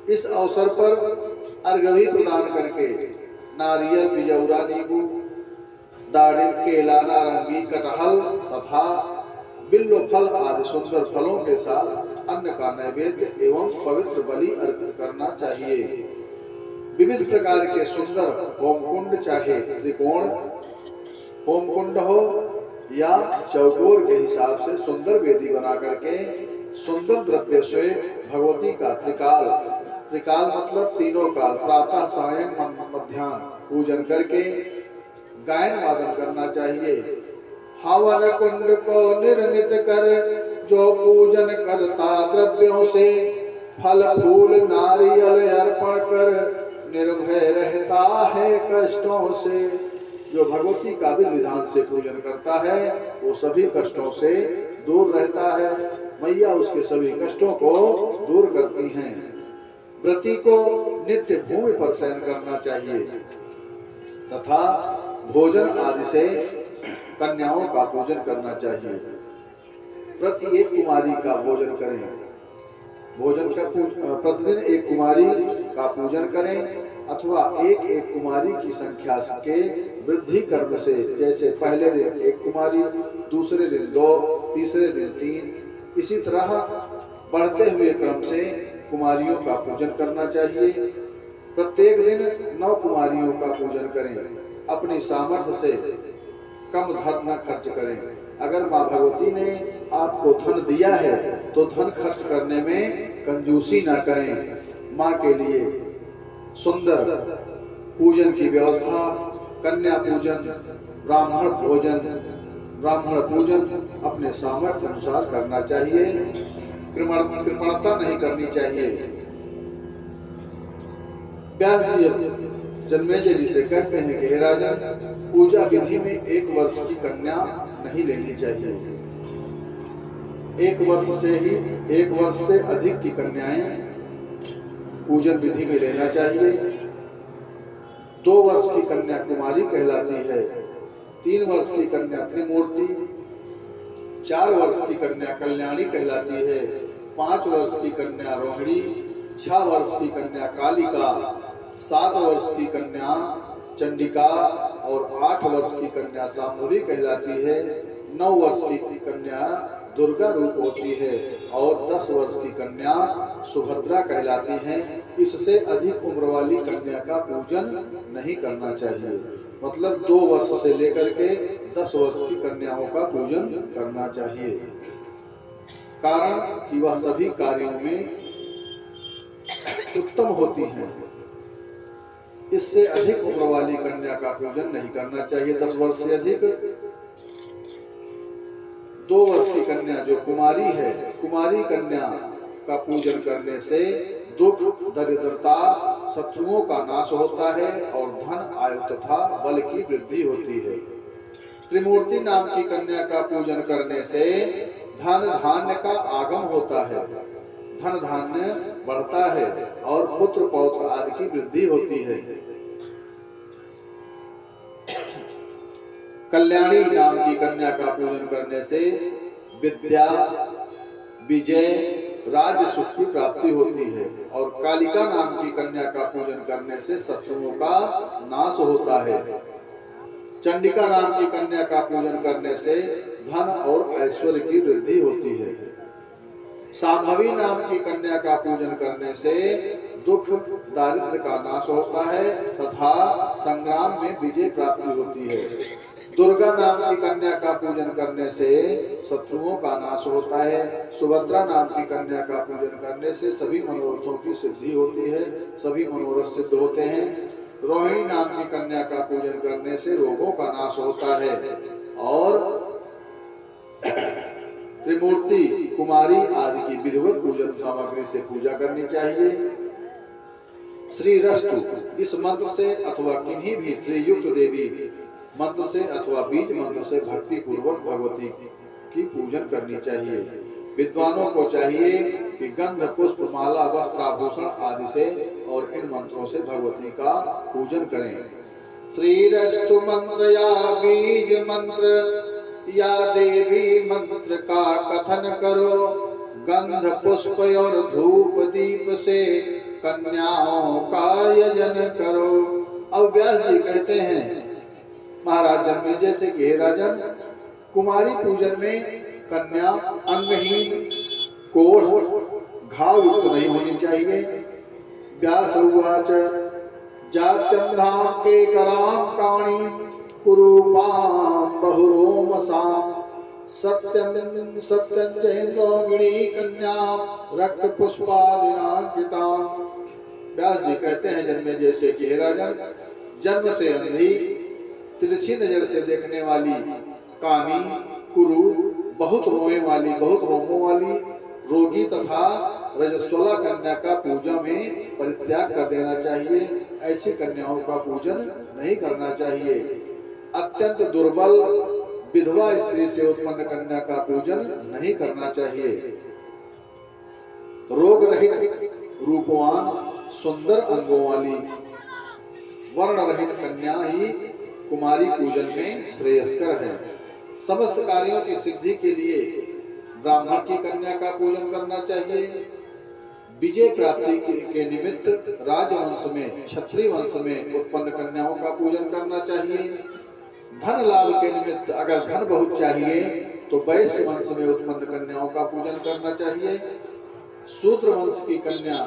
इस अवसर पर अर्घ्य भी प्रदान करके नारियल, बिजौरा, नींबू, दाड़िम, केला, नारंगी, कटहल तथा बिल्व फल आदि सुंदर फलों के साथ अन्न का नैवेद्य एवं पवित्र बलि अर्पित करना चाहिए। विविध प्रकार के सुंदर होमकुंड, चाहे त्रिकोण होमकुंड हो या चौकोर के हिसाब से सुंदर वेदी बना करके सुंदर द्रव्य से भगवती का त्रिकाल मतलब तीनों काल, प्रातः, सायं, मध्याह्न पूजन करके गायन वादन करना चाहिए। हवन कुंड को निर्मित कर जो पूजन करता द्रव्यों से, फल फूल नारियल अर्पण कर निर्भय रहता है कष्टों से। जो भगवती का भी विधान से पूजन करता है वो सभी कष्टों से दूर रहता है। मैया उसके सभी कष्टों को दूर करती हैं। व्रती को नित्य भूमि पर शयन करना चाहिए तथा भोजन आदि से कन्याओं का पूजन करना चाहिए। प्रति एक कुमारी का भोजन करें, प्रतिदिन एक कुमारी का पूजन करें अथवा एक कुमारी की संख्या के वृद्धि कर्म से, जैसे पहले दिन 1 कुमारी, दूसरे दिन 2, तीसरे दिन 3, इसी तरह बढ़ते हुए क्रम से कुमारियों का पूजन करना चाहिए। प्रत्येक दिन 9 कुमारियों का पूजन करें। अपनी सामर्थ्य से कम धन न खर्च करें। अगर माँ भगवती ने आपको धन दिया है तो धन खर्च करने में कंजूसी न करें। माँ के लिए सुंदर पूजन की व्यवस्था, कन्या पूजन, ब्राह्मण भोजन, ब्राह्मण पूजन अपने सामर्थ्य अनुसार करना चाहिए, कृपणता नहीं करनी चाहिए। व्यास जी जन्मेजय जी से कहते हैं कि हे राजन, पूजा विधि में 1 वर्ष की कन्या नहीं लेनी चाहिए। 1 वर्ष से अधिक की कन्याएं पूजन विधि में लेना चाहिए। 2 वर्ष की कन्या कुमारी कहलाती है, 3 वर्ष की कन्या त्रिमूर्ति, 4 वर्ष की कन्या कल्याणी कहलाती है, 5 वर्ष की कन्या रोहिणी, 6 वर्ष की कन्या कालिका, 7 वर्ष की कन्या चंडिका और 8 वर्ष की कन्या शांभवी कहलाती है। 9 वर्ष की कन्या दुर्गा रूप होती है और 10 वर्ष की कन्या सुभद्रा कहलाती हैं। इससे अधिक उम्र वाली कन्या का पूजन नहीं करना चाहिए। मतलब 2 वर्ष से लेकर के 10 वर्ष की कन्याओं का पूजन करना चाहिए, कारण कि वह सभी कार्यों में उत्तम होती हैं। इससे अधिक उम्र वाली कन्या का पूजन नहीं करना चाहिए। 10 वर्ष से अधिक 2 वर्ष की कन्या जो कुमारी है, कुमारी कन्या का पूजन करने से दुख, दरिद्रता, शत्रुओं का नाश होता है और धन, आयु तथा बल की वृद्धि होती है। त्रिमूर्ति नाम की कन्या का पूजन करने से धन धान्य का आगम होता है, धन धान्य बढ़ता है और पुत्र पौत्र आदि की वृद्धि होती है। कल्याणी नाम की कन्या का पूजन करने से विद्या, विजय, राज्य सुख की प्राप्ति होती है और कालिका नाम की कन्या का पूजन करने से शत्रुओं का नाश होता है। चंडिका नाम की कन्या का पूजन करने से धन और ऐश्वर्य की वृद्धि होती है। शांभवी नाम की कन्या का पूजन करने से दुख, दारिद्र्य का नाश होता है तथा संग्राम में विजय प्राप्ति होती है। दुर्गा नाम की कन्या का पूजन करने से शत्रुओं का नाश होता है। सुभद्रा नाम की कन्या का पूजन करने से सभी मनोरथों की सिद्धि होती है, सभी मनोरथ सिद्ध होते हैं। रोहिणी नाम की कन्या का पूजन करने से रोगों का नाश होता है और त्रिमूर्ति, कुमारी आदि की विधिवत पूजन सामग्री से पूजा करनी चाहिए। श्री रस्तु इस मंत्र से अथवा किन्हीं भी श्रीयुक्त देवी मंत्र से अथवा बीज मंत्र से भक्ति पूर्वक भगवती की पूजन करनी चाहिए। विद्वानों को चाहिए कि गंध, पुष्प, माला, वस्त्र, आभूषण आदि से और इन मंत्रों से भगवती का पूजन करें। श्रीरस्तु मंत्र या बीज मंत्र या देवी मंत्र का कथन करो, गंध, पुष्प और धूप दीप से कन्याओं का यजन करो। अब व्यास जी कहते हैं महाराज जन्मेजय से कि हे राजन, कुमारी पूजन में कन्या अंगहीन, कोढ़, घाव युक्त नहीं होनी चाहिए। व्यास उवाच जात्यं धाम के कराम काणी कुरूपाम बहुरोमसाम सत्यं सत्यं जयेन्द्रोगिणी कन्या रक्त पुष्पादिनांकिताम। व्यास जी कहते हैं जन्मेजय से कि हे राजन, जन्म से अंधी, तिरछी नजर से देखने वाली, कानी, कुरु, बहुत रोए वाली, बहुत रोमों वाली, रोगी तथा रजस्वला कन्या का पूजा में परित्याग कर देना चाहिए। ऐसी कन्याओं का पूजन नहीं करना चाहिए। अत्यंत दुर्बल विधवा स्त्री से उत्पन्न कन्या का पूजन नहीं करना चाहिए। रोग रहित, रूपवान, सुंदर अंगों वाली, वर्ण रहित कन्या ही कुमारी पूजन में श्रेयस्कर है। समस्त कार्यों की सिद्धि के लिए ब्राह्मण की कन्या का पूजन करना चाहिए। विजय प्राप्ति के निमित्त राजवंश में, क्षत्रिय वंश में उत्पन्न कन्याओं का पूजन करना चाहिए। धन लाभ के निमित्त अगर धन बहुत चाहिए तो वैश्य वंश में उत्पन्न कन्याओं का पूजन करना चाहिए। शूद्र वंश की कन्या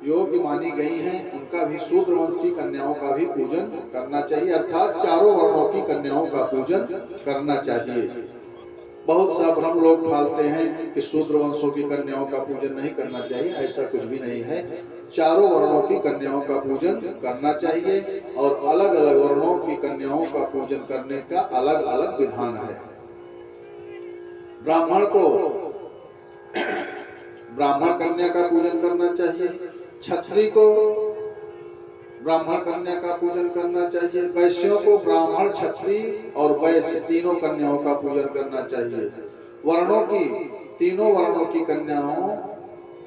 योग्य मानी गई हैं, उनका भी शूद्र वंश की कन्याओं का भी पूजन करना चाहिए, अर्थात चारों वर्णों की कन्याओं का पूजन करना चाहिए। बहुत सा भ्रम लोग ठालते हैं कि शूद्र वंशों की कन्याओं का पूजन नहीं करना चाहिए। ऐसा कुछ भी नहीं है। चारों वर्णों की कन्याओं का पूजन करना चाहिए और अलग अलग वर्णों की कन्याओं का पूजन करने का अलग अलग विधान है। ब्राह्मण को ब्राह्मण कन्या का पूजन करना चाहिए, क्षत्रिय को ब्राह्मण कन्या का पूजन करना चाहिए, वैश्यों को ब्राह्मण, क्षत्रिय और वैश्य तीनों कन्याओं का पूजन करना चाहिए। वर्णों की तीनों वर्णों की कन्याओं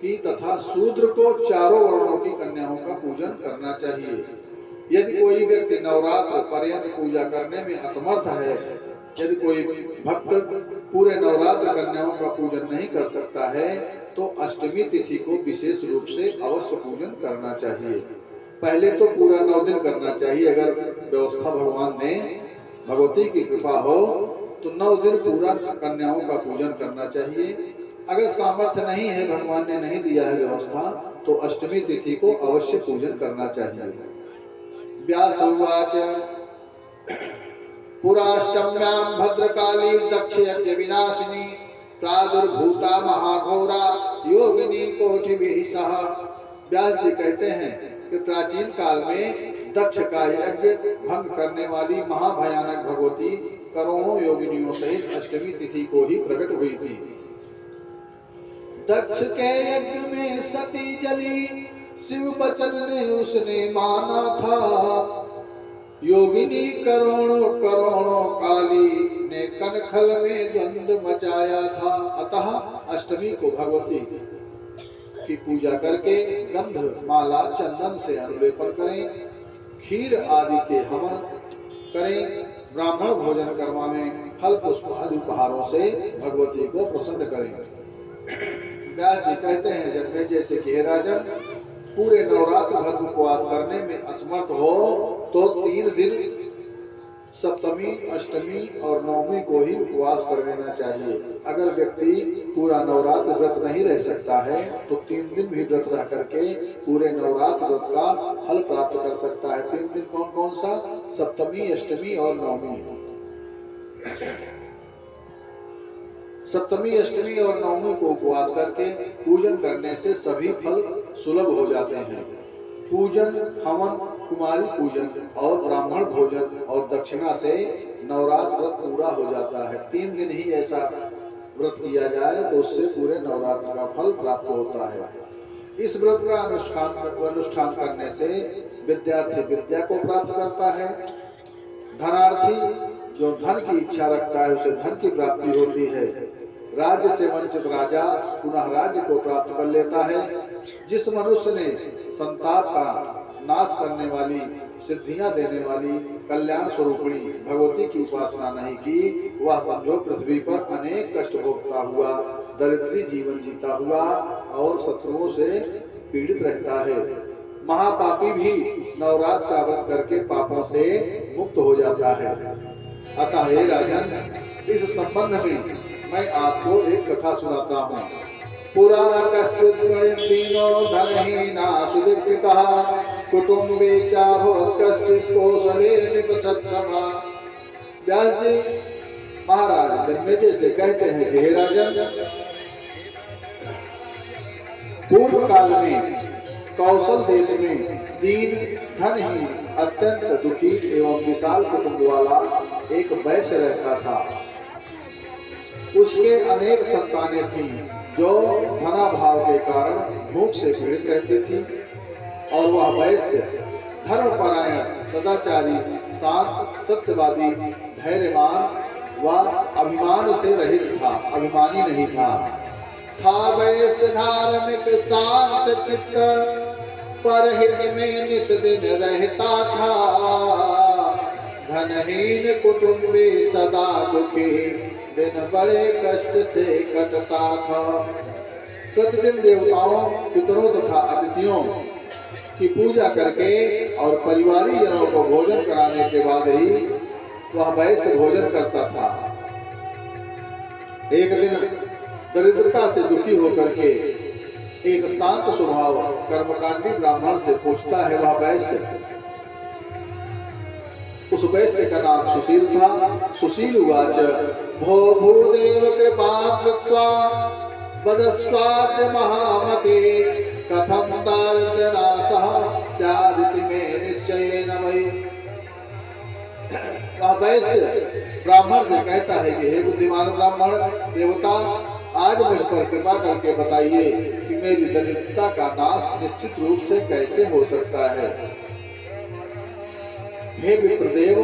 की तथा शूद्र को चारों वर्णों की कन्याओं का पूजन करना चाहिए। यदि कोई व्यक्ति नवरात्र पर्यंत पूजा करने में असमर्थ है, यदि कोई भक्त पूरे नवरात्र कन्याओं का पूजन नहीं कर सकता है, तो अष्टमी तिथि को विशेष रूप से अवश्य पूजन करना चाहिए। पहले तो पूरा 9 दिन करना चाहिए। अगर व्यवस्था भगवान ने, भगवती की कृपा हो तो 9 दिन पूरा कन्याओं का पूजन करना चाहिए। अगर सामर्थ्य नहीं है, भगवान ने नहीं दिया है व्यवस्था, तो अष्टमी तिथि को अवश्य पूजन करना चाहिए। व्यास उवाच पुराष्टम्यां भद्रकाली दक्ष यज्ञ विनाशिनी प्रादुर्भूता महाघोरा योगिनी कोटिभिः सह। व्यास जी कहते हैं कि प्राचीन काल में दक्ष का यज्ञ भंग करने वाली महाभयानक भगवती करोड़ों योगिनियों सहित अष्टमी तिथि को ही प्रकट हुई थी। दक्ष के यज्ञ में सती जली, शिव वचन ने उसने माना था। योगिनी करोड़ों करोड़ों काली ने कनखल में द्वंद्व मचाया था। अतः अष्टमी को भगवती की पूजा करके गंध, माला, चंदन से अनुलेपन करें, खीर आदि के हवन करें, ब्राह्मण भोजन करवाएं, फल पुष्प आदि उपहारों से भगवती को प्रसन्न करें। व्यास जी कहते हैं, जन्मेजय से कि हे राजन, पूरे नवरात्र भर उपवास करने में असमर्थ हो तो 3 दिन सप्तमी, अष्टमी और नवमी को ही उपवास कर लेना चाहिए। अगर व्यक्ति पूरा नवरात्र व्रत नहीं रह सकता है तो 3 दिन भी व्रत रह करके पूरे नवरात्र व्रत का फल प्राप्त कर सकता है। 3 दिन कौन कौन सा? सप्तमी, अष्टमी और नवमी। सप्तमी, अष्टमी और नवमी को उपवास करके पूजन करने से सभी फल सुलभ हो जाते हैं। पूजन, हवन, कुमारी पूजन और ब्राह्मण भोजन और दक्षिणा से नवरात्र व्रत पूरा हो जाता है। 3 दिन ही ऐसा व्रत किया जाए तो उससे पूरे नवरात्र का फल प्राप्त होता है। इस व्रत का अनुष्ठान करने से विद्यार्थी विद्या को प्राप्त करता है। धनार्थी जो धन की इच्छा रखता है उसे धन की प्राप्ति होती है। राज्य से वंचित राजा पुनः राज्य को प्राप्त कर लेता है। जिस मनुष्य ने संताप का नाश करने वाली, सिद्धियां देने वाली कल्याण स्वरूपिणी भगवती की उपासना नहीं की, वह समझो पृथ्वी पर अनेक कष्ट भोगता हुआ दरिद्री जीवन जीता हुआ और शत्रुओं से पीड़ित रहता है। महापापी भी नवरात्र का व्रत करके पापों से मुक्त हो जाता है। अतः हे राजन, इस संबंध में मैं आपको एक कथा सुनाता हूँ। पुरा कश्चित् दीनो धनहीना सुदीप्तितः कुटुम्बे चाभवत् कश्चित् कौशले निपसत्तमा। व्यास जी महाराज जन्मेजय से कहते हैं कि हे राजन, पूर्व काल में कौशल देश में दीन, धनहीन, अत्यंत दुखी एवं विशाल कुटुंब वाला एक वैश्य रहता था। उसके अनेक संतानें थीं जो धनाभाव के कारण भूख से पीड़ित रहती थी और वह वैश्य धर्मपरायण, सदाचारी, शांत, सत्यवादी, धैर्यवान व अभिमान से रहित था, अभिमानी नहीं था। वैश्य धार्मिक, शांत चित्त, परहित में निस दिन रहता था। धनहीन कुटुंबी सदा दुखी, दिन बड़े कष्ट से कटता था। प्रतिदिन देवताओं, पितरों तथा अतिथियों की पूजा करके और परिवारी जनों को भोजन कराने के बाद ही वह वैश्य भोजन करता था। एक दिन दरिद्रता से दुखी होकर के एक शांत स्वभाव कर्मकांडी ब्राह्मण से पूछता है वह वैश्य उस वैश्य का नाम सुशील था। सुशील उवाच भो भूदेव कृपा कृत्वा वदस्वाद्य महामते कथं दारिद्र्यनाशः स्यादिति मे निश्चयेन वै। वह वैश्य ब्राह्मण से कहता है कि हे बुद्धिमान ब्राह्मण देवता, आज मुझ पर कृपा करके बताइए कि मेरी दरिद्रता का नाश निश्चित रूप से कैसे हो सकता है। हे विप्रदेव,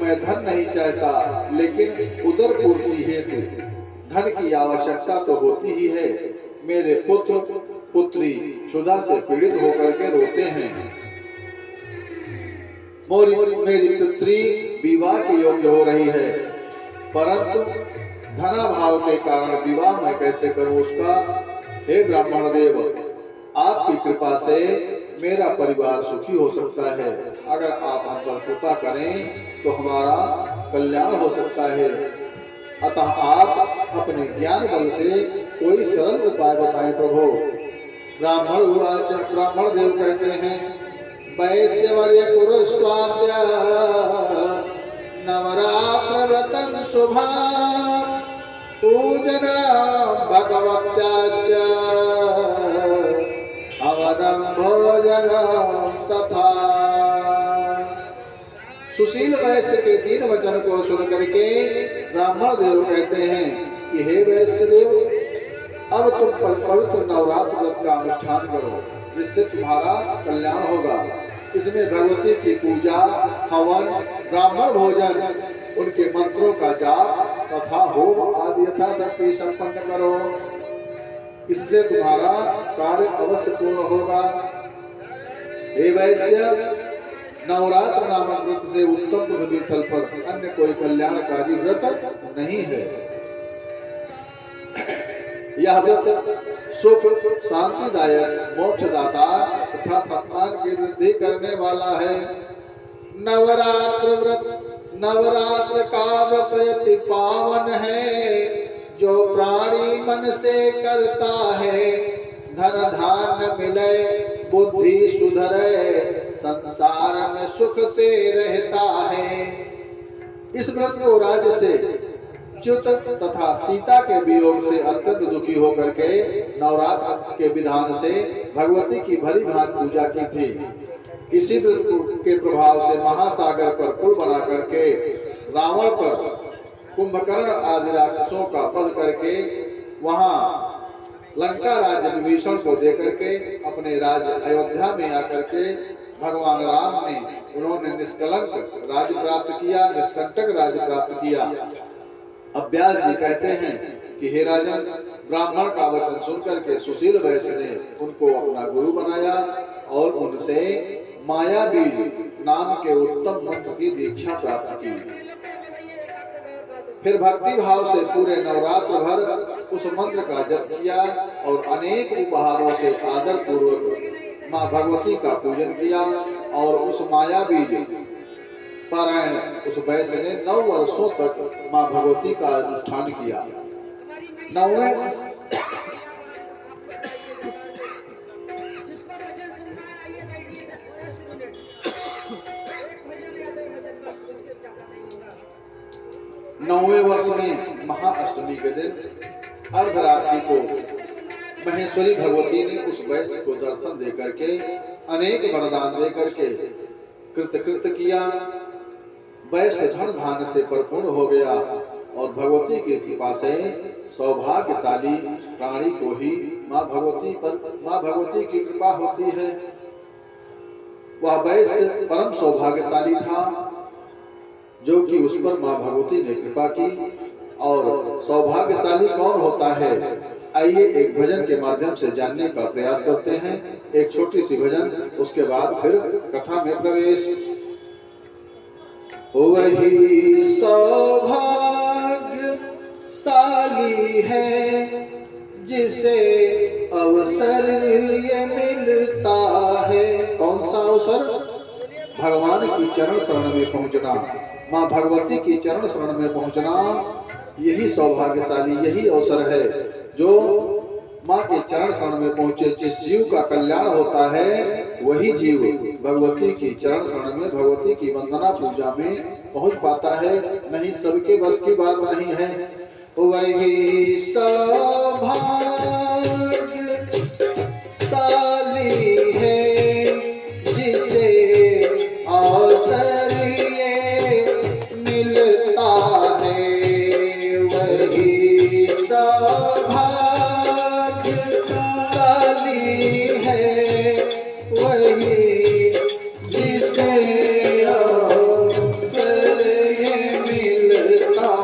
मैं धन नहीं चाहता, लेकिन उदर पूर्ति हेतु धन की आवश्यकता तो होती ही है। मेरे पुत्र पुत्री क्षुधा से पीड़ित होकर के रोते हैं। मेरी पुत्री विवाह के योग्य हो रही है, परंतु धनाभाव के कारण विवाह मैं कैसे करूं उसका। हे ब्राह्मण देव, आपकी कृपा से मेरा परिवार सुखी हो सकता है। अगर आप हम पर कृपा करें तो हमारा कल्याण हो सकता है। अतः आप अपने ज्ञान बल से कोई सरल उपाय बताएं प्रभु। ब्राह्मण देव कहते हैं, वैश्यवर्य कुरुस्वाद्य नवरात्र व्रतं शुभा पूजन भगवत्याश्च हवनं भोजनं तथा। सुशील वैश्य के 3 वचन को सुन करके ब्राह्मण देव कहते हैं कि हे वैश्य देव, अब तुम पवित्र नवरात्र व्रत का अनुष्ठान करो, जिससे तुम्हारा कल्याण होगा। इसमें भगवती की पूजा, हवन, ब्राह्मण भोजन, उनके मंत्रों का जाप तथा होम आदि यथाशक्ति संपन्न करो। इससे तुम्हारा कार्य अवश्य पूर्ण होगा। हे वैश्य, नवरात्र नामक व्रत से उत्तम पृथ्वी तल पर अन्य कोई कल्याणकारी व्रत नहीं है। यह व्रत सुख, शांतिदायक, मोक्षदाता तथा सम्मान की वृद्धि करने वाला है। नवरात्र का व्रत अति पावन है, जो प्राणी मन से करता है। धन धान्य मिले, बुद्धि सुधरे, संसार में सुख से रहता है। इस व्रत को राज्य से च्युत तथा सीता के वियोग से अत्यंत दुखी होकर के नवरात्र के विधान से भगवती की भली भांति पूजा की थी। इसी व्रत के प्रभाव से महासागर पर पुल बना करके रावण पर कुंभकर्ण आदि राक्षसों का वध करके वहां लंका राज्य विभीषण को देकर के अपने राज्य अयोध्या में आकर के भगवान राम ने उन्होंने निष्कलंक राज्य प्राप्त किया, निष्कंटक राज्य प्राप्त किया। अब व्यास जी कहते हैं कि हे राजन, ब्राह्मण का वचन सुनकर के सुशील वैश्य ने उनको अपना गुरु बनाया और उनसे माया बीज नाम के उत्तम मंत्र की दीक्षा प्राप्त की। फिर भक्ति भाव से पूरे नवरात्र भर उस मंत्र का जप किया और अनेक उपहारों से आदर पूर्वक माँ भगवती का पूजन किया। और उस माया बीज पारायण उस वैश्य ने 9 वर्षों तक माँ भगवती का अनुष्ठान किया। 9वें वर्ष में महाअष्टमी के दिन अर्धरात्रि को महेश्वरी भगवती ने उस वैश्य को दर्शन देकर के अनेक वरदान देकर के कृत किया। वैश्य धन धान्य से परिपूर्ण हो गया और भगवती की कृपा से सौभाग्यशाली प्राणी को ही माँ भगवती की कृपा होती है। वह वैश्य परम सौभाग्यशाली था जो कि उस पर माँ भगवती ने कृपा की। और सौभाग्यशाली कौन होता है, आइए एक भजन के माध्यम से जानने का प्रयास करते हैं। एक छोटी सी भजन, उसके बाद फिर कथा में प्रवेश। वही सौभाग्यशाली है जिसे अवसर ये मिलता है। कौन सा अवसर? भगवान की चरण शरण में पहुंचना, माँ भगवती की चरण शरण में पहुंचना। यही सौभाग्यशाली, यही अवसर है जो माँ के चरण शरण में पहुंचे। जिस जीव का कल्याण होता है वही जीव भगवती की चरण शरण में, भगवती की वंदना पूजा में पहुंच पाता है। नहीं सबके बस की बात नहीं है। वही सौभाग्यशाली है जिसे अवसर ये मिलता है। वही सौभाग्यशाली है वही जिसे अवसर ये मिलता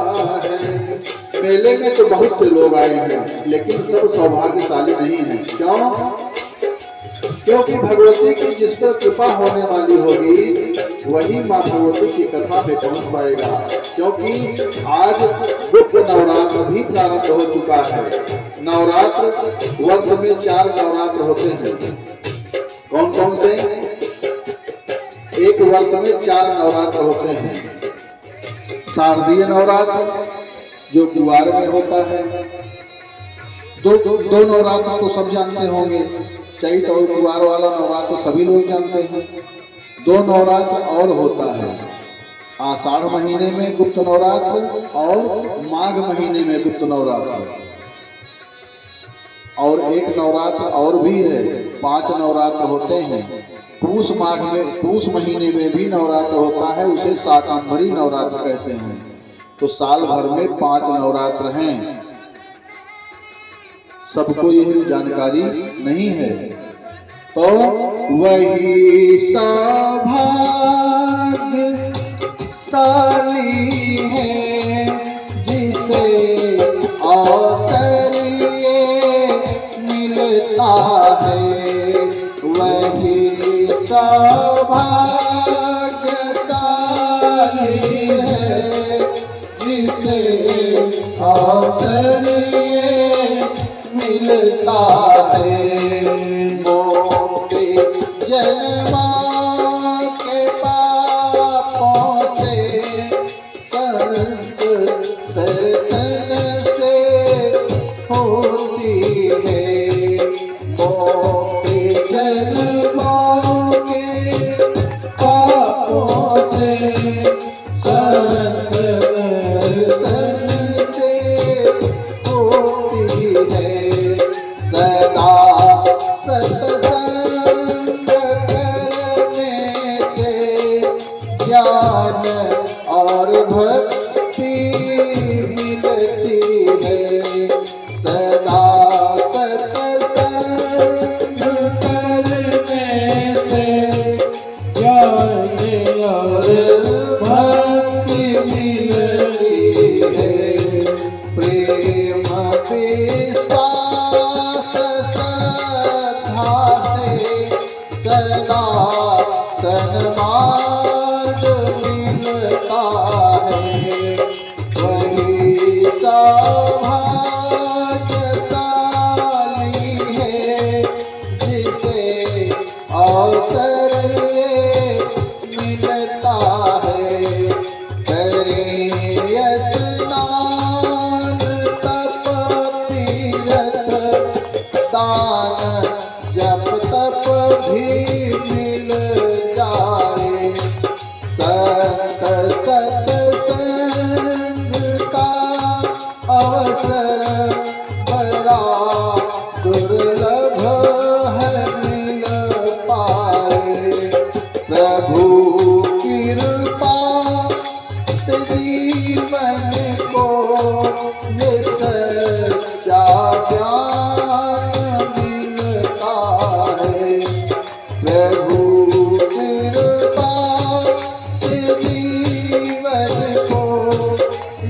है। मेले में तो बहुत से लोग आए हैं लेकिन सब सौभाग्यशाली नहीं हैं। क्यों? क्योंकि भगवती की जिस पर कृपा होने वाली होगी वही माँ भगवती की कथा पे पहुंच पाएगा। क्योंकि आज गुप्त नवरात्र भी प्रारंभ हो चुका है। नवरात्र वर्ष में 4 नवरात्र होते हैं। कौन कौन से? एक वर्ष में 4 नवरात्र होते हैं। शारदीय नवरात्र जो कुवार में होता है। दो नवरात्र तो सब जानते होंगे, चैत और कुवार वाला नवरात्र सभी लोग जानते हैं। 2 नवरात्र और होता है, आषाढ़ महीने में गुप्त नवरात्र और माघ महीने में गुप्त नवरात्र। और एक नवरात्र और भी है, 5 नवरात्र होते हैं। पूष महीने में भी नवरात्र होता है, उसे शाकंभरी नवरात्र कहते हैं। तो साल भर में 5 नवरात्र हैं। सबको यह जानकारी नहीं है। तो वही सौभाग्यशाली है जिसे अवसर ये मिलता है। वही सौभाग्यशाली है जिसे अवसर ये मिलता है। मोटे जन्मा के पापों से संत दर्शन से होती है। मोटे जन्मों के पापों से संत दर्शन से होती है। सदा सत्संग करने से ज्ञान और भक्ति मिलती है। सदा सत्संग करने से ज्ञान और भक्ति मिलती है। प्रेम विश्वास श्रद्धा से सदा सन्मार्ग मिलता है। वही सौभाग्यशाली है जिसे अवसर मिलता है। करें स्नान तप तीर्थ दान जप तप भी मिल जाए। संत सत्संग का अवसर बड़ा दुर्लभ है मिल पाए। प्रभु कृपा से जीवन को ये सच्चा ज्ञान मिलता है। प्रभु कृपा से जीवन को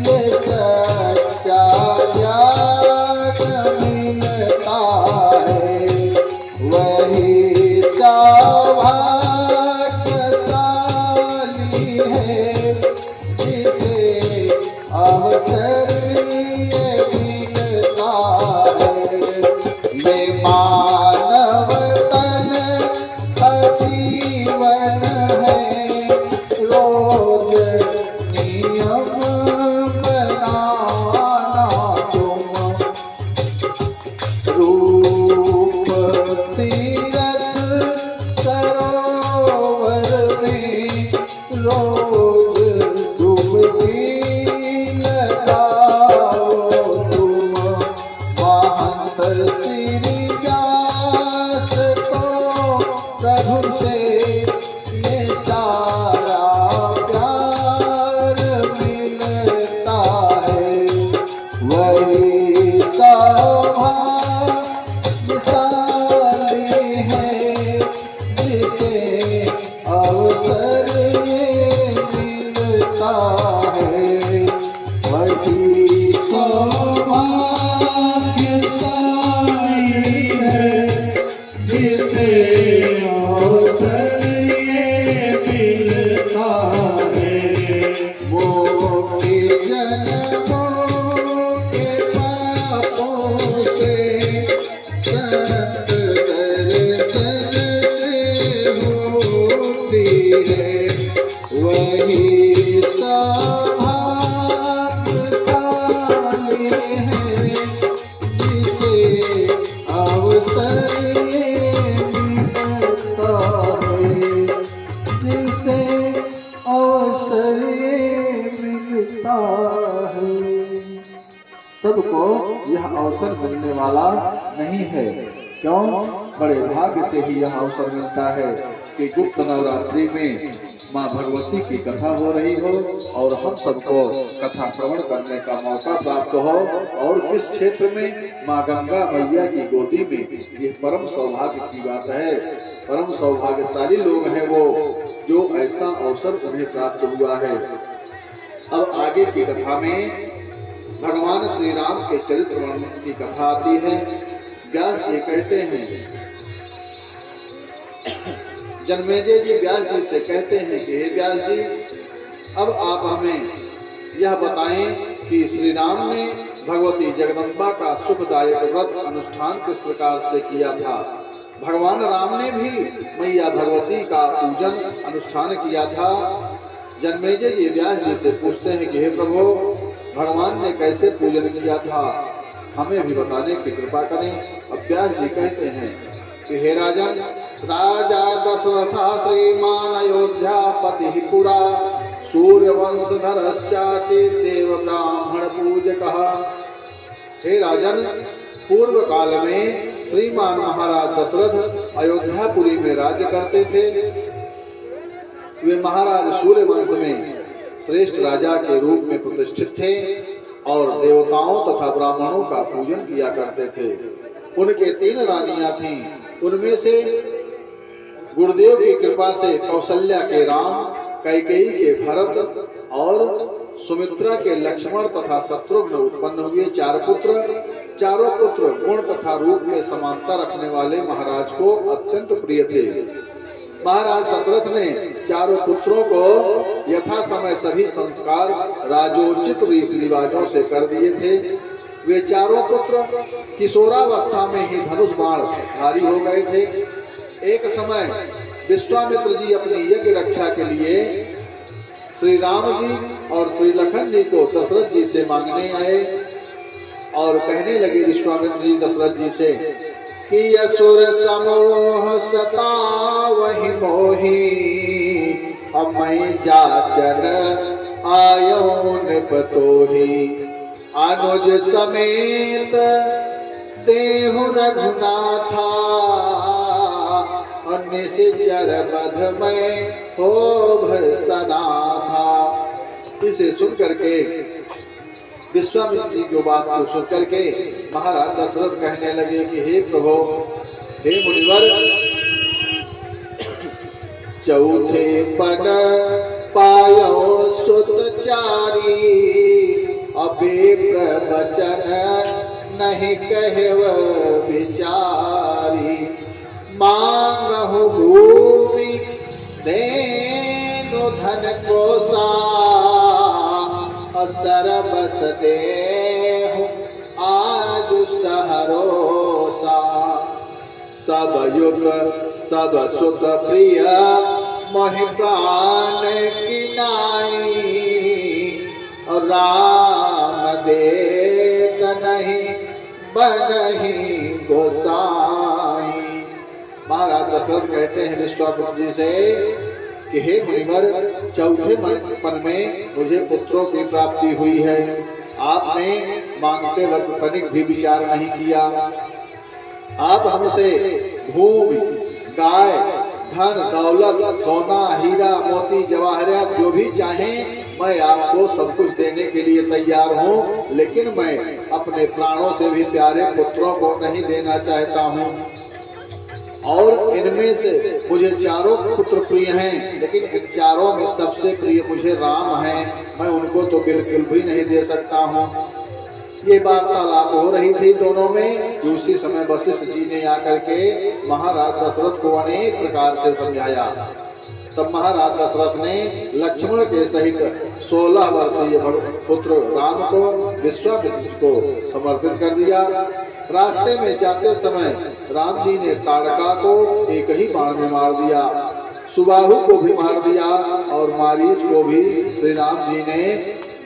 ये सच्चा ज्ञान मिलता है। वही सौभाग्यशाली है जिसे अवसर ये रोज डूबती लगाओ तुम महंत श्री व्यास को प्रभु से ये सारा प्यार मिलता है वही सौभाग्यशाली है जिसे अवसर ये मिलता है वही सौभाग्यशाली है जिसे अवसर ये मिलता है मुक्ति जन्मों के पापों से संत दर्शन से होती है वही सौभाग्यशाली है जिसे अवसर ये मिलता है जिसे अवसर ये मिलता है। सबको यह अवसर मिलने वाला नहीं है। क्यों? बड़े भाग्य से ही यह अवसर मिलता है कि गुप्त नवरात्रि में माँ भगवती की कथा हो रही हो और हम सबको कथा श्रवण करने का मौका प्राप्त हो और किस क्षेत्र में माँ गंगा मैया की गोदी में ये परम सौभाग्य की बात है। परम सौभाग्यशाली लोग हैं वो जो ऐसा अवसर उन्हें प्राप्त हुआ है। अब आगे की कथा में भगवान श्री राम के चरित्र वर्णन की कथा आती है। व्यास जी कहते हैं, जन्मेजय जी व्यास जी से कहते हैं कि हे व्यास जी, अब आप हमें यह बताएं कि श्री राम ने भगवती जगदम्बा का सुखदायक व्रत अनुष्ठान किस प्रकार से किया था। भगवान राम ने भी मैया भगवती का पूजन अनुष्ठान किया था। जन्मेजय जी व्यास जी से पूछते हैं कि हे प्रभु, भगवान ने कैसे पूजन किया था, हमें भी बताने की कृपा करें। अब व्यास जी कहते हैं कि हे राजन, राजा दशरथ श्रीमान अयोध्यापति पुरा सूर्यवंशधरश्चासीत् देव ब्राह्मण पूजकः। हे राजन, पूर्व काल में श्रीमान महाराज दशरथ अयोध्यापुरी में राज्य करते थे। वे महाराज सूर्यवंश में श्रेष्ठ राजा के रूप में प्रतिष्ठित थे और देवताओं तथा ब्राह्मणों का पूजन किया करते थे। उनके 3 रानियां थीं। उनमें से गुरुदेव की कृपा से कौशल्या के राम, कैकेयी के भरत और सुमित्रा के लक्ष्मण तथा शत्रुघ्न उत्पन्न हुए 4 पुत्र। चारों पुत्र गुण तथा रूप में समानता रखने वाले महाराज को अत्यंत प्रिय थे। महाराज दशरथ ने चारों पुत्रों को यथा समय सभी संस्कार राजोचित रीति रिवाजों से कर दिए थे। वे चारों पुत्र किशोरावस्था में ही धनुष बाण धारी हो गए थे। एक समय विश्वामित्र जी अपनी यज्ञ रक्षा के लिए श्री राम जी और श्री लखन जी को दशरथ जी से मांगने आए और कहने लगे विश्वामित्र जी दशरथ जी से कि असुर समोह सतावहि मोहि, अमय जाचन आयोन बतोहि। अनुज समेत देहु रघुनाथा, निश्चर बध में हो भसना था। इसे सुन करके विश्वामित्र जी की बात को सुन करके महाराज दशरथ कहने लगे कि हे प्रभु, हे मुनिवर, चौथे पन पायो सुतचारी, अबे प्रवचन नहीं कहव विचारी। मांगहु भूमि देनु धन कोसा, असर बस देहु आज सहरोसा। सब युग सब सुत प्रिय मोहि प्राण की नाई, राम देत नहीं बनहि गोसाई। महाराज दशरथ कहते हैं विश्वामित्र जी से कि हे मुनिवर, चौथे मन में मुझे पुत्रों की प्राप्ति हुई है। आपने मांगते वक्त तनिक भी विचार नहीं किया। आप हमसे भूमि, गाय, धन, दौलत, सोना, हीरा, मोती, जवाहरात जो भी चाहें मैं आपको सब कुछ देने के लिए तैयार हूँ, लेकिन मैं अपने प्राणों से भी प्यारे पुत्रों को नहीं देना चाहता हूँ। और इनमें से मुझे चारों पुत्र प्रिय हैं, लेकिन इन चारों में सबसे प्रिय मुझे राम हैं। मैं उनको तो बिल्कुल भी नहीं दे सकता हूँ। ये वार्तालाप हो रही थी दोनों में। उसी समय वशिष्ठ जी ने आकर के महाराज दशरथ को अनेक प्रकार से समझाया। तब महाराज दशरथ ने लक्ष्मण के सहित 16 वर्षीय पुत्र राम को विश्वामित्र को समर्पित कर दिया। रास्ते में जाते समय राम जी ने ताड़का को एक ही बाण में मार दिया, सुबाहु को भी मार दिया और मारीच को भी श्री राम जी ने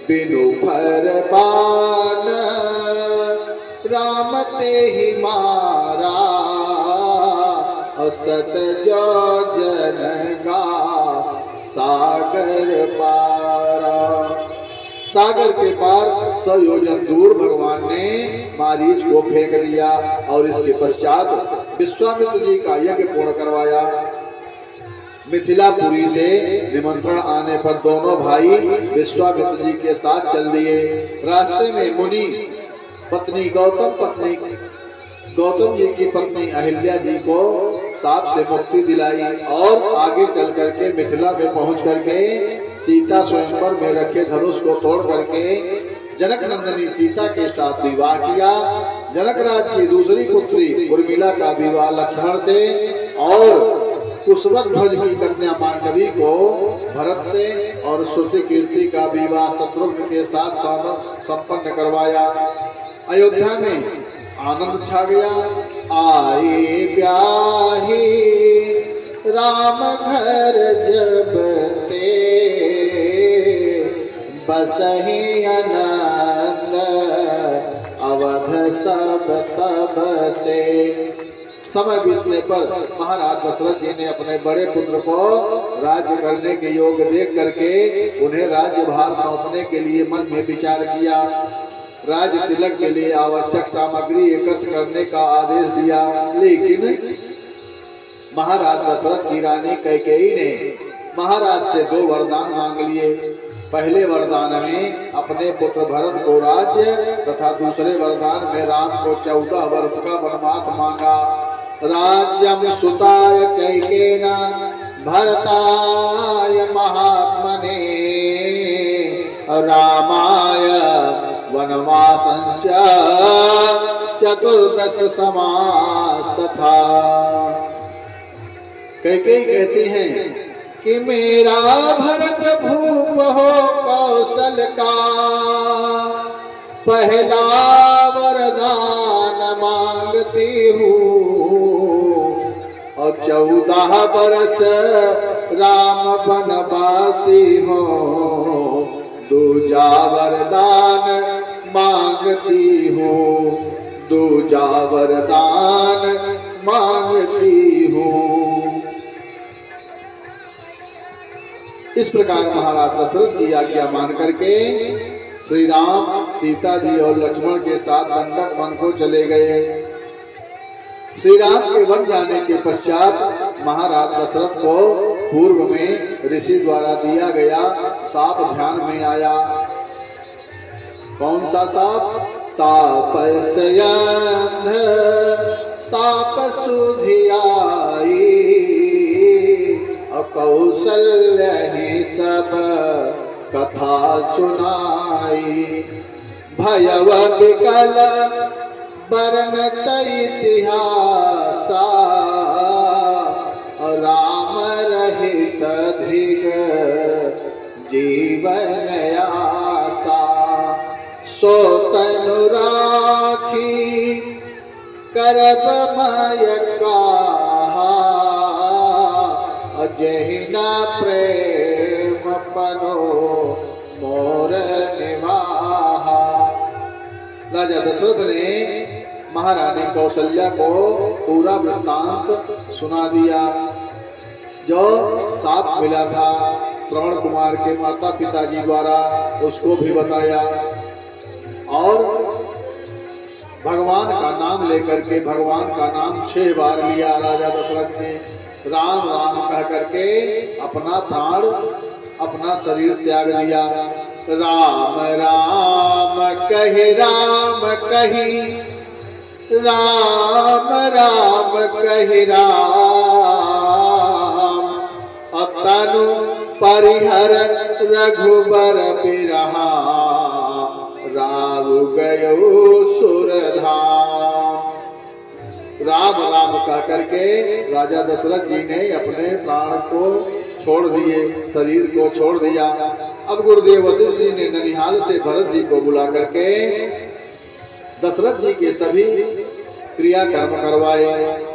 बिनु भर बाण राम ते ही मारा, असत जो जन का सागर पारा। सागर के पार 100 योजन दूर भगवान ने मारीच को फेंक दिया और इसके पश्चात विश्वामित्र जी का यज्ञ पूर्ण करवाया। मिथिलापुरी से निमंत्रण आने पर दोनों भाई विश्वामित्र जी के साथ चल दिए। रास्ते में मुनि पत्नी गौतम जी की पत्नी अहिल्या जी को साप से मुक्ति दिलाई और आगे चल करके मिथिला में पहुंच करके सीता स्वयंवर में रखे धनुष को तोड़ करके जनक नंदनी सीता के साथ विवाह किया। जनक राज की दूसरी पुत्री उर्मिला का विवाह लक्ष्मण से और कुशवध्वज की कन्या मांडवी को भरत से और श्रुति कीर्ति का विवाह शत्रुघ्न के साथ संपन्न करवाया। अयोध्या में आनंद छा गया। आए ब्याही राम घर जब ते, बसहि आनंद अवध सब तब से। समय बीतने पर महाराज दशरथ जी ने अपने बड़े पुत्र को राज्य करने के योग देख करके उन्हें राज्यभार सौंपने के लिए मन में विचार किया। राज तिलक के लिए आवश्यक सामग्री एकत्र करने का आदेश दिया, लेकिन महाराज दशरथ की रानी कैकेयी ने महाराज से 2 वरदान मांग लिए। पहले वरदान में अपने पुत्र भरत को राज्य तथा दूसरे वरदान में राम को 14 वर्ष का वनवास मांगा। राज्यम सुताय चैकेन भरताय महात्मने, रामाय वनवासंच 14 समास तथा। कैकेयी कहती हैं कि मेरा भरत भूप हो कौशल का, पहला वरदान मांगती हूँ और 14 बरस राम वनवासी हो, दूजा वरदान मांगती हूँ, दूजा वरदान मांगती हूँ। इस प्रकार महाराज दशरथ की आज्ञा मान करके श्री राम सीता जी और लक्ष्मण के साथ दंडक वन को चले गए। श्री राम के वन जाने के पश्चात महाराज दशरथ को पूर्व में ऋषि द्वारा दिया गया साप ध्यान में आया। कौन सा साप? तापस्यंध साप सुधियाई, कौशल्य ही सब कथा सुनाई। भयव विकल वर्णत इतिहासा, राम रहित धिग जीवन आसा। सो तनु राखी करब मय कहा, जहिना प्रेम पनो मोर निवाहा। राजा दशरथ ने महारानी कौशल्या को पूरा वृत्तांत सुना दिया। जो साथ मिला था श्रवण कुमार के माता पिताजी द्वारा, उसको भी बताया। और भगवान का नाम लेकर के, भगवान का नाम 6 बार लिया राजा दशरथ ने। राम राम कह करके अपना प्राण, अपना शरीर त्याग दिया। राम राम कही, राम कही, राम राम कही राम, तनु परिहर रघुबर बिरहा, राव गयो सुरधाम। राम राम कह करके राजा दशरथ जी ने अपने प्राण को छोड़ दिए, शरीर को छोड़ दिया। अब गुरुदेव वशिष्ठ जी ने ननिहाल से भरत जी को बुला करके दशरथ जी के सभी क्रियाकर्म करवाए।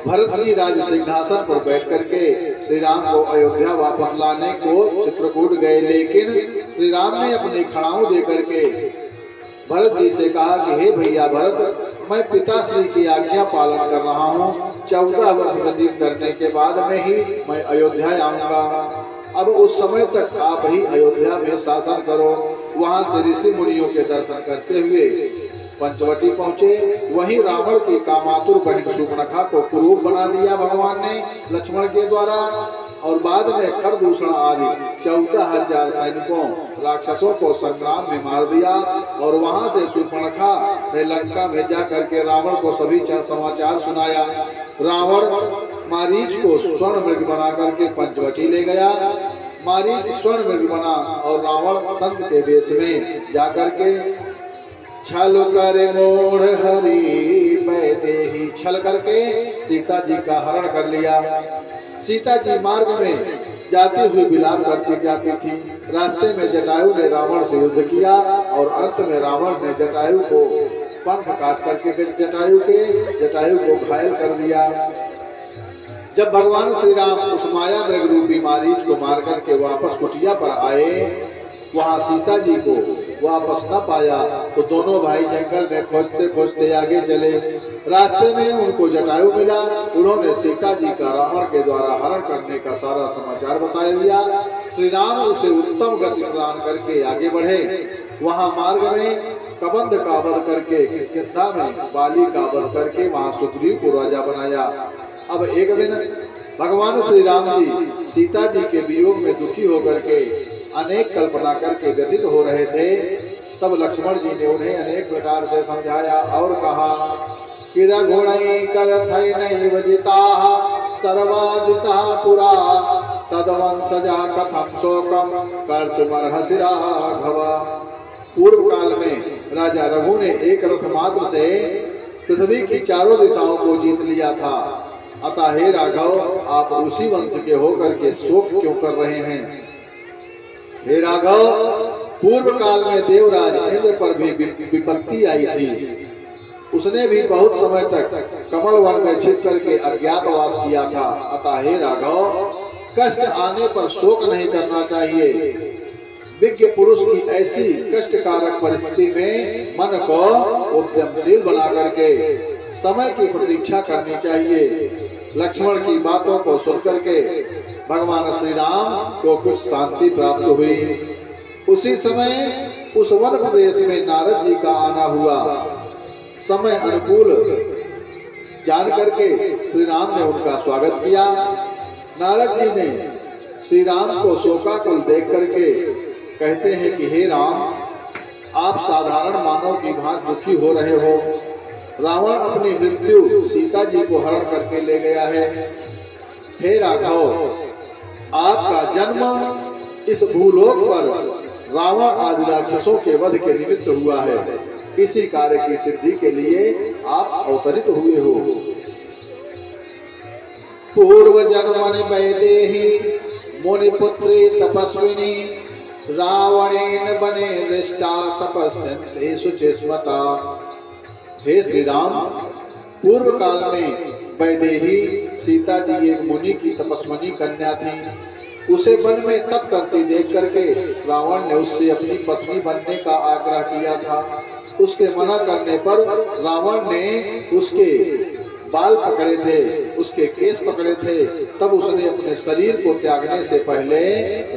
भरत जी राज सिंहासन पर बैठ करके श्री राम को अयोध्या वापस लाने को चित्रकूट गए, लेकिन श्री राम ने अपनी खड़ाऊ दे करके भरत जी से कहा कि हे भैया भरत, मैं पिताश्री की आज्ञा पालन कर रहा हूँ। 14 वर्ष व्यतीत करने के बाद में ही मैं अयोध्या आऊंगा। अब उस समय तक आप ही अयोध्या में शासन करो। वहां से ऋषि मुनियों के दर्शन करते हुए पंचवटी पहुंचे। वहीं रावण की कामातुर बहन शूर्पणखा को कुरूप बना दिया भगवान ने लक्ष्मण के द्वारा, और बाद में खरदूषण आदि 14,000 सैनिकों राक्षसों को संग्राम में मार दिया। और वहां से शूर्पणखा ने लंका में जा करके रावण को सभी समाचार सुनाया। रावण मारीच को स्वर्ण मृग बना करके पंचवटी ले गया। मारीच स्वर्ण मृग बना और रावण संत के वेश में जाकर के छल कर मोड़ हरि बैदेही, छल करके सीता जी का हरण कर लिया। सीता जी मार्ग में जाती हुई विलाप करती जाती थी। रास्ते में जटायु ने रावण से युद्ध किया और अंत में रावण ने जटायु को पंख काट करके जटायु को घायल कर दिया। जब भगवान श्री राम उस माया मृग रूपी मारीच को मार करके वापस कुटिया पर आए, वहां सीता जी को वापस न पाया तो दोनों भाई जंगल में खोजते खोजते आगे चले। रास्ते में उनको जटायु मिला। उन्होंने सीता जी का रावण के द्वारा हरण करने का सारा समाचार बता दिया। श्री राम उसे उत्तम गति प्रदान करके आगे बढ़े। वहां मार्ग में कबंध का वध करके, किष्किंधा में बाली का वध करके वहां सुग्रीव को राजा बनाया। अब एक दिन भगवान श्री राम जी सीता जी के वियोग में दुखी होकर के अनेक कल्पना करके व्यथित हो रहे थे। तब लक्ष्मण जी ने उन्हें अनेक प्रकार से समझाया और कहा कि रघुणई करथई नैव जिताः सर्वा दिशा पुरा, तद्वंशजा कथम शोकम कर्तुमर्हसि राघव। पूर्व काल में राजा रघु ने एक रथ मात्र से पृथ्वी की चारों दिशाओं को जीत लिया था। अतः हे राघव, आप उसी वंश के होकर के शोक क्यों कर रहे हैं? हे राघव, पूर्व काल में देवराज इंद्र पर भी विपत्ति आई थी। उसने भी बहुत समय तक कमल वन में छिप करके अज्ञातवास किया था। अतः हे राघव, कष्ट आने पर शोक नहीं करना चाहिए। विज्ञ पुरुष की ऐसी कष्टकारक परिस्थिति में मन को उद्यमशील बना करके समय की प्रतीक्षा करनी चाहिए। लक्ष्मण की बातों को सुन करके भगवान श्री राम को कुछ शांति प्राप्त हुई। उसी समय उस वन प्रदेश में नारद जी का आना हुआ। समय अनुकूल जान करके श्री राम ने उनका स्वागत किया। नारद जी ने श्री राम को शोकाकुल देख करके कहते हैं कि हे राम, आप साधारण मानव की भांति दुखी हो रहे हो। रावण अपनी मृत्यु सीता जी को हरण करके ले गया है। हे राघव, आपका जन्म इस भूलोक पर रावण आदि राक्षसों के वध के निमित्त हुआ है। इसी कार्य की सिद्धि के लिए आप अवतरित हुए हो। पूर्व जन्मनि वैदेही मुनिपुत्री तपस्विनी, रावणेन बने दृष्टा तपस्यन्ते शुचिस्मता। हे श्री राम, पूर्व काल में वैदेही सीता जी एक मुनि की तपस्विनी कन्या थी। उसे वन में तप करती देख करके रावण ने उससे अपनी पत्नी बनने का आग्रह किया था। उसके मना करने पर रावण ने उसके बाल पकड़े थे, उसके केस पकड़े थे तब उसने अपने शरीर को त्यागने से पहले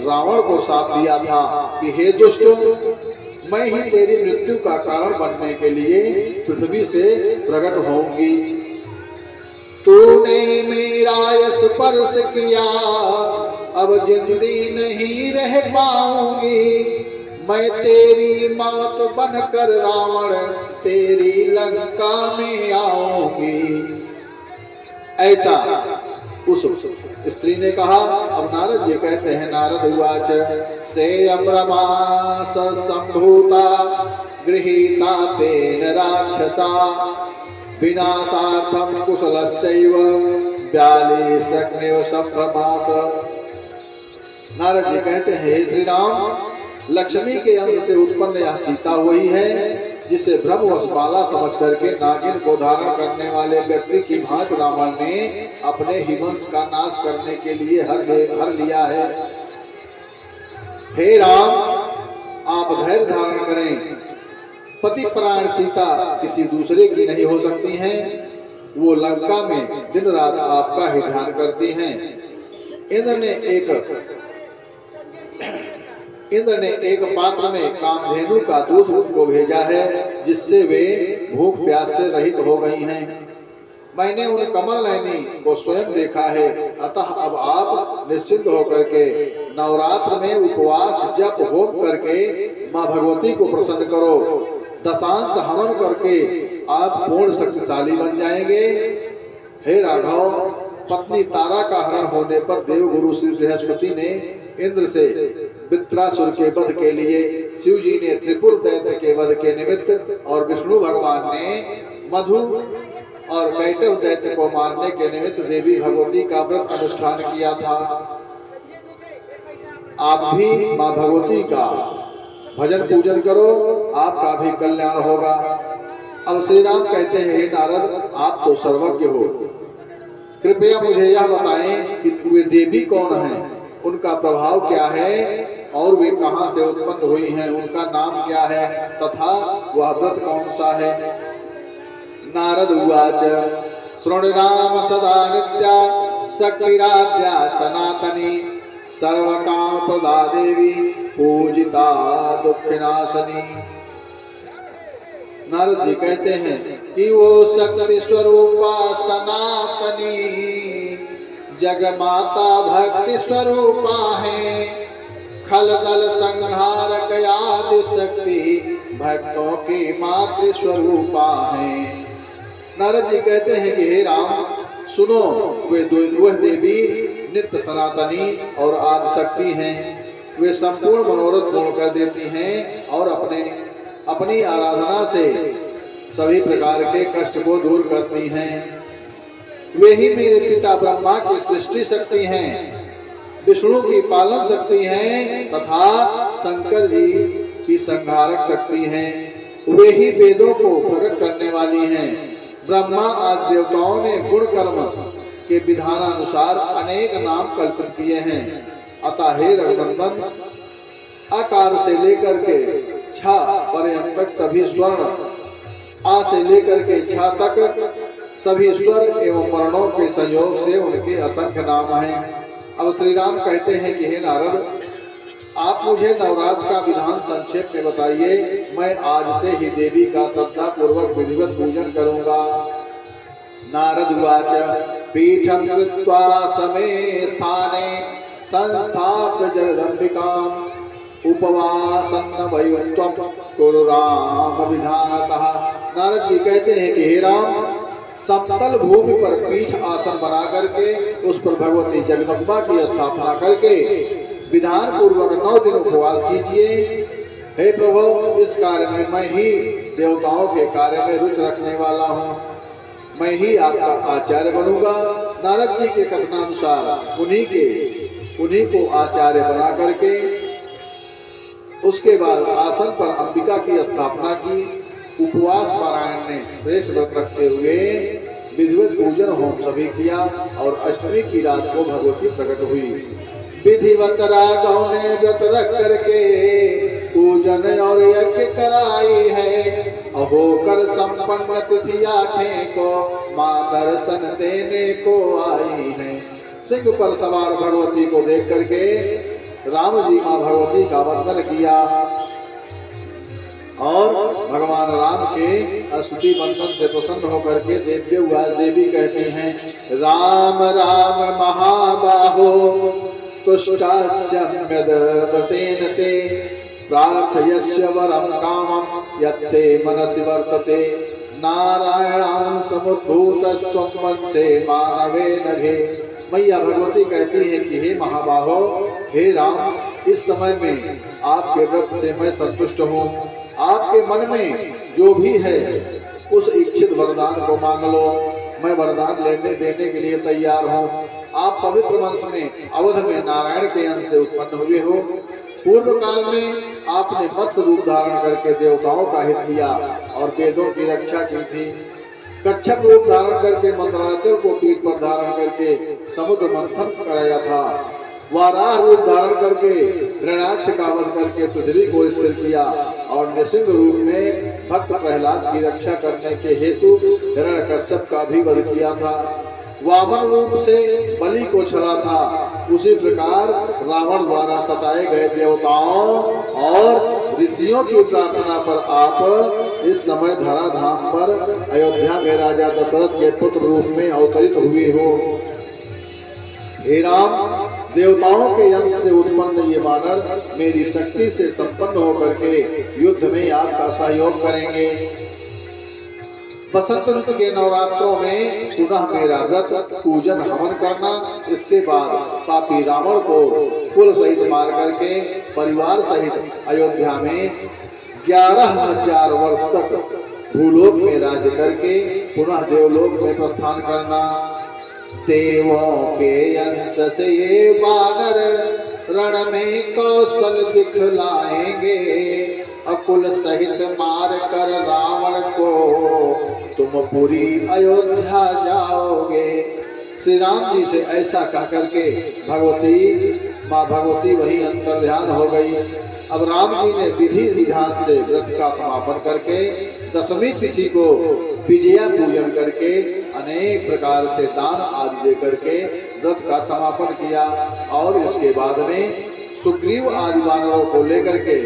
रावण को साथ दिया था कि हे दुष्ट, मैं ही तेरी मृत्यु का कारण बनने के लिए पृथ्वी से प्रकट होऊंगी। तूने मेरा स्पर्श किया, अब जिंदगी नहीं रह पाऊंगी। मैं तेरी मौत बनकर रावण तेरी लंका में आऊंगी। ऐसा उस स्त्री ने कहा। अब नारद जी कहते हैं, नारद उवाच से अब्रमास संभूता गृहीता तेन राक्षसा विनाशार्थम कुशलस्यैव व्यालिशग्नेव संभ्रमात्। नारद जी कहते हैं, हे श्री राम, लक्ष्मी के अंश से उत्पन्न यह सीता वही है जिसे ब्रह्मवश बाला समझ करके नागिन को धारण करने वाले व्यक्ति की भांति रावण ने अपने हिवंश का नाश करने के लिए हर लिया है। हे राम, आप धैर्य धारण करें। पति प्राण सीता किसी दूसरे की नहीं हो सकती हैं। वो लंका में दिन रात आपका ही ध्यान करती हैं। इंद्र ने एक पात्र में कामधेनु का दूध उनको भेजा है, जिससे वे भूख प्यास से रहित हो गई हैं। मैंने उन कमल नयनी को स्वयं देखा है। अतः अब आप निश्चिंत होकर के नवरात्र में उपवास जप होम करके माँ भगवती को प्रसन्न करो। दशांश हवन करके आप पूर्ण शक्तिशाली बन जाएंगे। हे राघव, पत्नी तारा का हरण होने पर देवगुरु श्री बृहस्पति ने इंद्र से वृत्रासुर के वध के लिए, शिव जी ने त्रिपुर दैत्य के वध के निमित्त और विष्णु भगवान ने मधु और कैटव दैत्य को मारने के निमित्त देवी भगवती का व्रत अनुष्ठान किया था। आप भी माँ भगवती का भजन पूजन करो, आपका भी कल्याण होगा। अब श्री राम कहते हैं, हे नारद, आप तो सर्वज्ञ हो, कृपया मुझे यह बताएं कि वे देवी कौन हैं, उनका प्रभाव क्या है और वे कहां से उत्पन्न हुई हैं, उनका नाम क्या है तथा वह व्रत कौन सा है। नारद उवाच शृणुराम सदा नित्या शक्तिराद्या सनातनी सर्वकाम प्रदा देवी पूजिता दुःखनाशनी। नारद जी कहते हैं कि वो शक्ति स्वरूपा सनातनी जगमाता भक्ति स्वरूपा है। खलदल संहारक आदि शक्ति भक्तों की मातृ स्वरूपा है। नारद जी कहते हैं कि हे राम सुनो, वह देवी नित्य सनातनी और आदि शक्ति हैं। वे संपूर्ण मनोरथ पूर्ण कर देती हैं और अपनी आराधना से सभी प्रकार के कष्ट को दूर करती हैं। वे ही मेरे पिता ब्रह्मा की सृष्टि शक्ति हैं, विष्णु की पालन शक्ति हैं तथा शंकर जी की संहारक शक्ति हैं। वे ही वेदों को प्रकट करने वाली हैं। ब्रह्मा आदि देवताओं ने गुण कर्म के विधानानुसार अनेक नाम कल्पित किए हैं। अतः हे रघुनंदन, आकार से लेकर के छा पर्यंत तक सभी स्वर्ण, आ से लेकर के छा तक सभी स्वर एवं वर्णों के संयोग से उनके असंख्य नाम हैं। अब श्री राम कहते हैं कि हे नारद, आप मुझे नवरात्र का विधान संक्षेप में बताइए। मैं आज से ही देवी का श्रद्धा पूर्वक विधिवत पूजन करूंगा। नारद उवाच पीठं कृत्वा समे स्थाने संस्थाप्य जगदम्बिकाम् उपवासन्न वयुत्वं कुरु राम विधानतः। नारद जी कहते हैं कि हे राम, समतल भूमि पर पीठ आसन बना करके उस पर भगवती जगदम्बा की स्थापना करके विधान पूर्वक 9 दिन उपवास कीजिए। हे प्रभु, इस कार्य में मैं ही देवताओं के कार्य में रुचि रखने वाला हूँ, मैं ही आपका आचार्य बनूंगा। नारद जी के कथनानुसार उन्हीं को आचार्य बना करके उसके बाद आसन पर अंबिका की स्थापना की। उपवास पारायण ने श्रेष्ठ व्रत रखते हुए विधिवत पूजन होम सभी किया और अष्टमी की रात को भगवती प्रकट हुई। विधिवत राघव ने व्रत रख करके पूजन और यज्ञ कराई है। होकर संपन्न तिथि आठे को मां दर्शन देने को आई है। सिंह पर सवार भगवती को देख करके राम जी मां भगवती का वंदन किया और भगवान राम के स्तुति वंदन से प्रसन्न होकर के देवी कहती हैं, राम राम महाबाहो तुष्टास्यम्यदव्रतेन ते प्रार्थयस्य वरं कामं यत्ते मनसि वर्तते नारायणान् समुद्भूतस्त्वं मनसे मानवे नघे। मैया भगवती कहती है कि हे महाबाहो, हे राम, इस समय में आपके व्रत से मैं संतुष्ट हूँ। आपके मन में जो भी है उस इच्छित वरदान को मांग लो, मैं वरदान लेने देने के लिए तैयार हूँ। आप पवित्र वंश में अवध में नारायण के अंश से उत्पन्न हुए हो। पूर्व काल में आपने मत्स्य रूप धारण करके देवताओं का हित किया और वेदों की रक्षा की थी। कच्छप रूप धारण करके मंदराचल को पीठ पर धारण करके समुद्र मंथन कराया था। वाराह रूप धारण करके हिरण्याक्ष का वध करके पृथ्वी को स्थिर किया और नृसिंह रूप में भक्त प्रहलाद की रक्षा करने के हेतु हिरण्यकश्यप का भी वध किया था। वामन रूप से बलि को छला था। उसी प्रकार रावण द्वारा सताए गए देवताओं और ऋषियों की प्रार्थना पर आप इस समय धरा धाम पर अयोध्या में राजा दशरथ के पुत्र रूप में अवतरित हुए हो। हे राम, देवताओं के अंश से उत्पन्न ये वानर मेरी शक्ति से संपन्न होकर के युद्ध में आपका सहयोग करेंगे। बसंत ऋतु के नवरात्रों में पुनः मेरा व्रत पूजन हवन करना। इसके बाद पापी रावण को कुल सहित मार करके परिवार सहित अयोध्या में 11,000 वर्ष तक भूलोक में राज्य करके पुनः देवलोक में प्रस्थान करना। देवों के अंश से ये वानर रण में कौशल दिखलाएंगे, अकुल सहित मार कर रावण को तुम पूरी अयोध्या जाओगे। श्री राम जी से ऐसा कह करके माँ भगवती वही अंतर्ध्यान हो गई। अब राम जी ने विधि विधान से व्रत का समापन करके दशमी तिथि को विजया पूजन करके अनेक प्रकार से दान आदि दे करके व्रत का समापन किया और इसके बाद में सुग्रीव आदि वानरों को लेकर के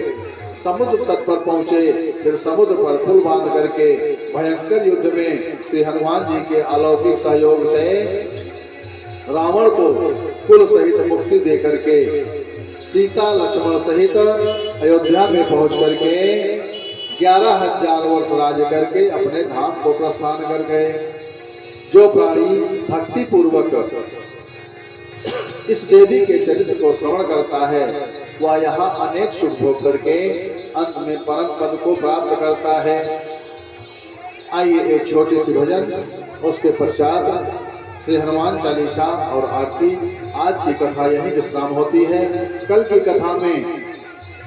समुद्र तट पर पहुंचे। फिर समुद्र पर पुल बांध करके भयंकर युद्ध में श्री हनुमान जी के अलौकिक सहयोग से रावण को कुल सहित मुक्ति दे करके सीता लक्ष्मण सहित अयोध्या में पहुंच करके 11,000 वर्ष राज्य करके अपने धाम को प्रस्थान कर गए। जो प्राणी भक्ति पूर्वक इस देवी के चरित्र को श्रवण करता है वह यहाँ अनेक सुख भोग करके अंत में परम पद को प्राप्त करता है। आइए एक छोटी सी भजन, उसके पश्चात श्री हनुमान चालीसा और आरती। आज की कथा यही विश्राम होती है। कल की कथा में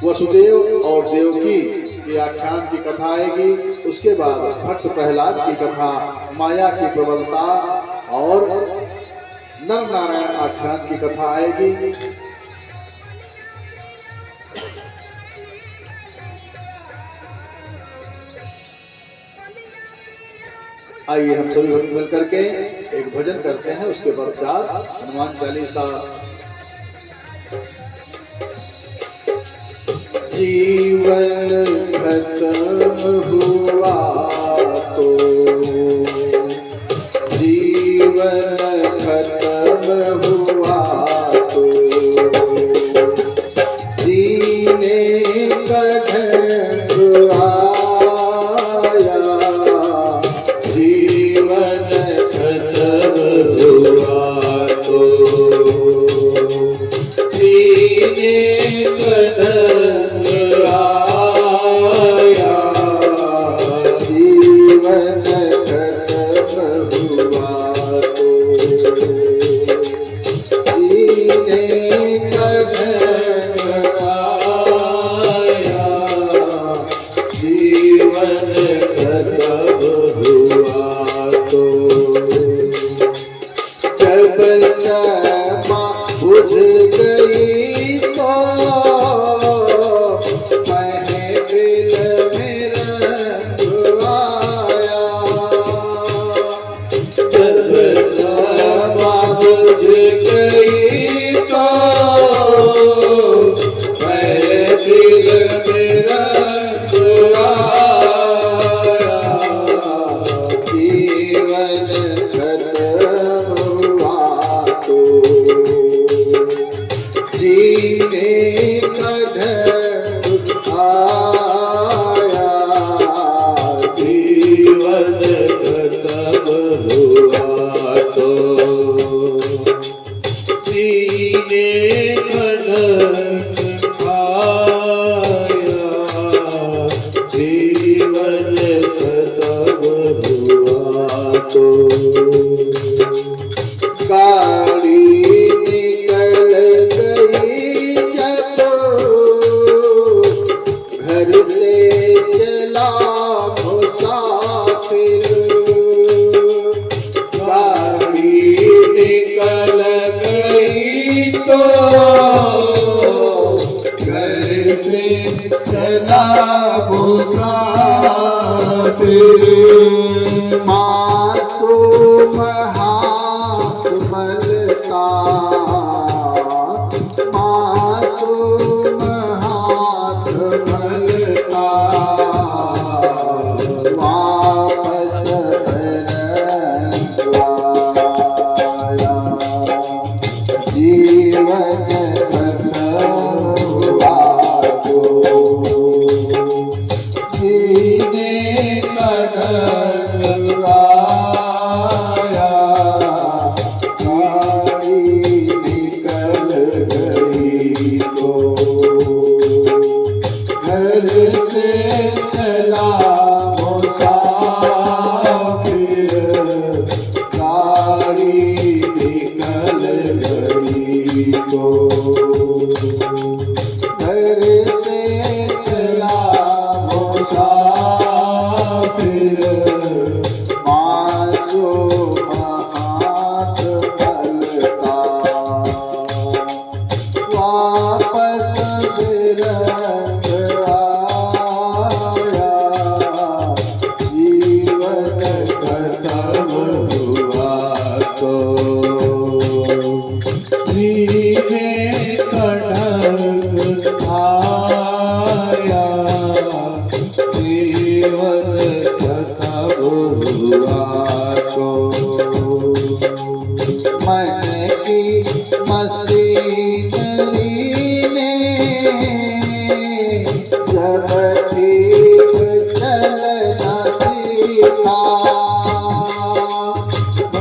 वसुदेव और देवकी की आख्यान की कथा आएगी। उसके बाद भक्त प्रहलाद की कथा, माया की प्रबलता और नर नारायण आख्यान की कथा आएगी। आइए हम सभी भक्त मिल करके एक भजन करते हैं, उसके पश्चात हनुमान चालीसा। जीवन खत्म हुआ तो जीवन खत्म हुआ तो जीने का ढंग आया, जीवन खत्म हुआ तो जीने का ढंग आया, जीवन खत्म हुआ तो जीने का ढंग आया, मेरा जीवन खत्म हुआ तो जीने का ढंग आया, जीवन खत्म हुआ तो जीने का ढंग आया, जीवन खत्म हुआ तो गाड़ी निकल गई जब घर से चला मुसाफिर, गाड़ी निकल गई तो घर से चला मुसाफिर, मासूम हाथ मलता, मासूम हाथ मलता, वापस आया, जीवन खत्म हुआ तो जीने का ढंग आया, गाड़ी निकल गई तो घर से चला मुसाफिर, गाड़ी निकल गई तो घर से चला मुसाफिर, मासूम हाथ पलटा, वापस बिरंग आया, जीवन खत्म हुआ तो जीने का ढंग आया, जीवन खत्म हुआ तो मन की मशीनरी ने जब ठीक चलना सीखा,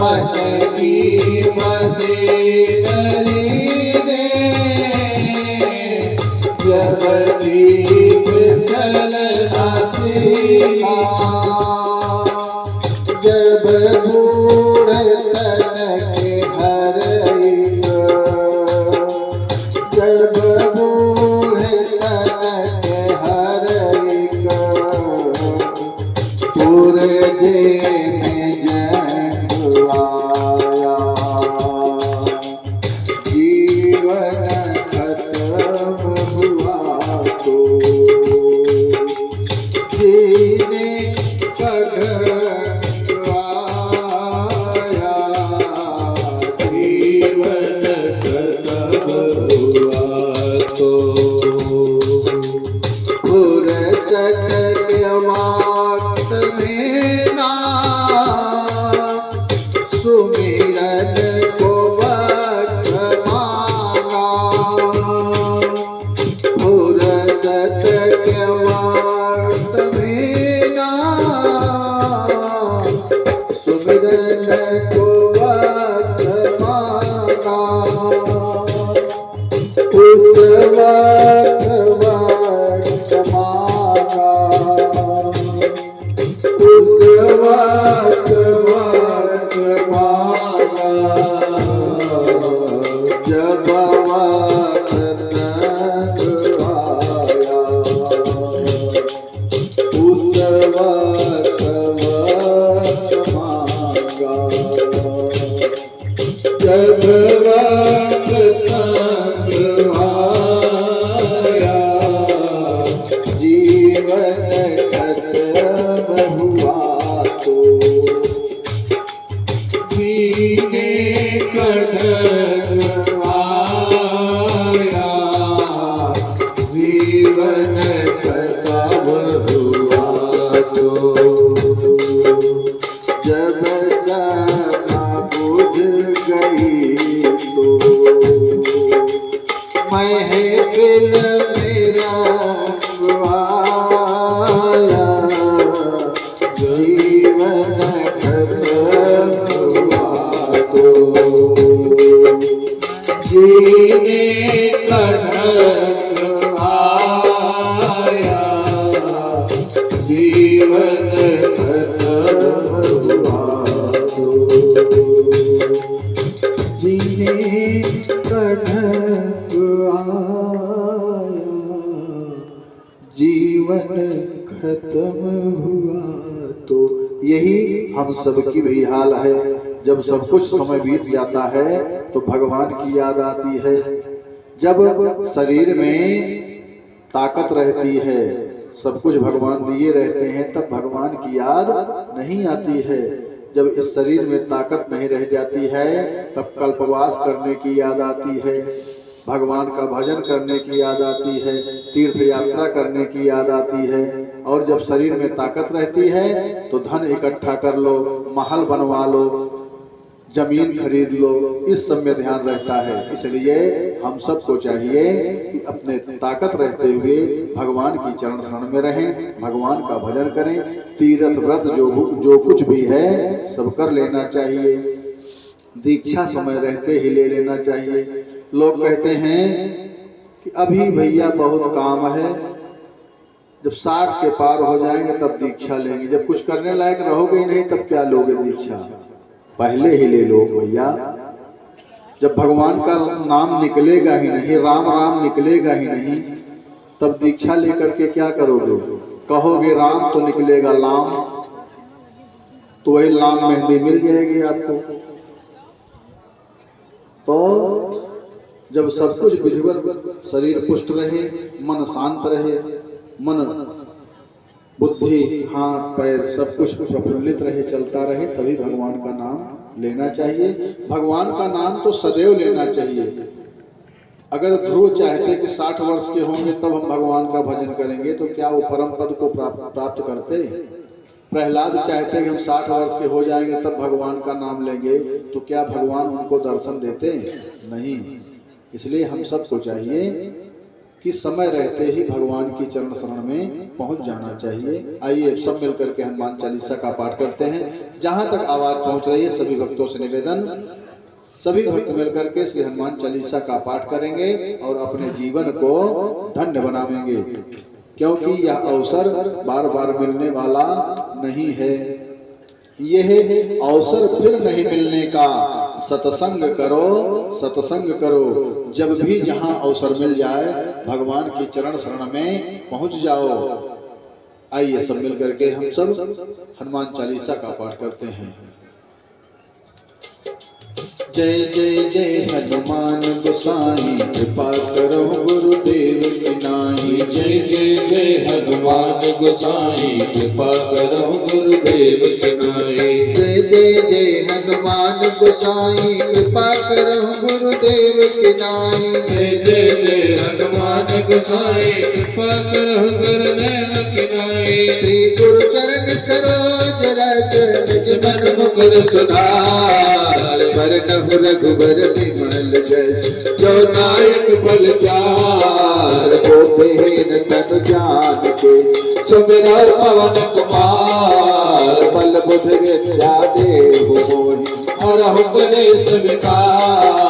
मन की मशीनरी ने जब ठीक चलना सीखा, जब बूढ़े तन के हर एक, जब बूढ़े तन के हर एक पुरजे में जंग आया, जीवन खत्म हुआ तो जीने का ढंग आया, जीवन खत्म हुआ तो फुर्सत के वक्त में ना सुमिरन को वक्त मांगा, फुर्सत के वक्त में ना सुमिरन को वक्त मांगा, उस वक्त वक्त मांगा, उस वक्त वक्त मांगा, जब वक्त तक आया, उस वक्त वक्त मांगा, जब वक्त तक आया, जीवन खत्म हुआ तो जीने का ढंग आया, जीवन जीवन खत्म हुआ तो जब सपना बुझ गई तो महफिल मेरा आया जीवन खत्म हुआ तो जीने का ढंग आया जीवन खत्म हुआ तो जीने का ढंग आया जीवन खत्म हुआ तो यही हम सबकी भी हाल है। जब सब कुछ समय बीत जाता है तो भगवान की याद आती है। जब शरीर में ताकत रहती है, सब कुछ भगवान दिए रहते हैं, तब भगवान की याद नहीं आती है। जब इस शरीर में ताकत नहीं रह जाती है तब कल्पवास करने की याद आती है, भगवान का भजन करने की याद आती है, तीर्थ यात्रा करने की याद आती है। और जब शरीर में ताकत रहती है तो धन इकट्ठा कर लो, महल बनवा लो, जमीन खरीद लो, इस सब में ध्यान रहता है। इसलिए हम सबको चाहिए कि अपने ताकत रहते हुए भगवान की चरण शरण में रहें, भगवान का भजन करें। तीर्थ व्रत जो कुछ भी है सब कर लेना चाहिए। दीक्षा समय रहते ही ले लेना चाहिए। लोग कहते हैं कि अभी भैया बहुत काम है, जब 60 के पार हो जाएंगे तब दीक्षा लेंगे। जब कुछ करने लायक रहोगे ही नहीं तब क्या लोगे दीक्षा? पहले ही ले लो भैया। जब भगवान का नाम निकलेगा ही नहीं, राम राम निकलेगा ही नहीं, तब दीक्षा लेकर के क्या करोगे? कहोगे राम तो निकलेगा लाम, तो वही लाम मेहंदी मिल जाएगी आपको। तो जब सब कुछ विधिवत, शरीर पुष्ट रहे, मन शांत रहे, मन बुद्धि हाथ पैर सब कुछ प्रफुल्लित रहे, चलता रहे, तभी भगवान का नाम लेना चाहिए। भगवान का नाम तो सदैव लेना चाहिए। अगर ध्रुव चाहते कि 60 वर्ष के होंगे तब हम भगवान का भजन करेंगे तो क्या वो परम पद को प्राप्त करते? प्रहलाद चाहते कि हम 60 वर्ष के हो जाएंगे तब भगवान का नाम लेंगे तो क्या भगवान उनको दर्शन देते? नहीं। इसलिए हम सबको चाहिए कि समय रहते ही भगवान की चरण शरण में पहुंच जाना चाहिए। आइए सब मिलकर के हनुमान चालीसा का पाठ करते हैं। जहां तक आवाज पहुंच रही है सभी भक्तों से निवेदन, सभी भक्त मिलकर के श्री हनुमान चालीसा का पाठ करेंगे और अपने जीवन को धन्य बनाएंगे, क्योंकि यह अवसर बार बार मिलने वाला नहीं है। यह अवसर फिर नहीं मिलने का। सत्संग करो, सत्संग करो। जब भी जहां अवसर मिल जाए भगवान की चरण शरण में पहुंच जाओ। आइए सब मिलकर के हम सब हनुमान चालीसा का पाठ करते हैं। जय जय जय हनुमान गोसाई, कृपा करो गुरुदेव की नाई। जय जय जय हनुमान गोसाई, कृपा करो गुरुदेव की नाई। जय जय जय हनुमान गोसाई, कृपा करो गुरुदेव की नाई। जय जय जय हनुमान गोसाई, कृपा करो गुरुदेव की नाई। श्री गुरु चरण सरोज रज निज मन मुकुर सुधार, वरनहु रघुबर विमल जस। जो नायक बल चार, गोपेन तनु जान के सुमिरो पवन कुमार। बल बुध विद्या देहु मोहि, और हुक्म विकार।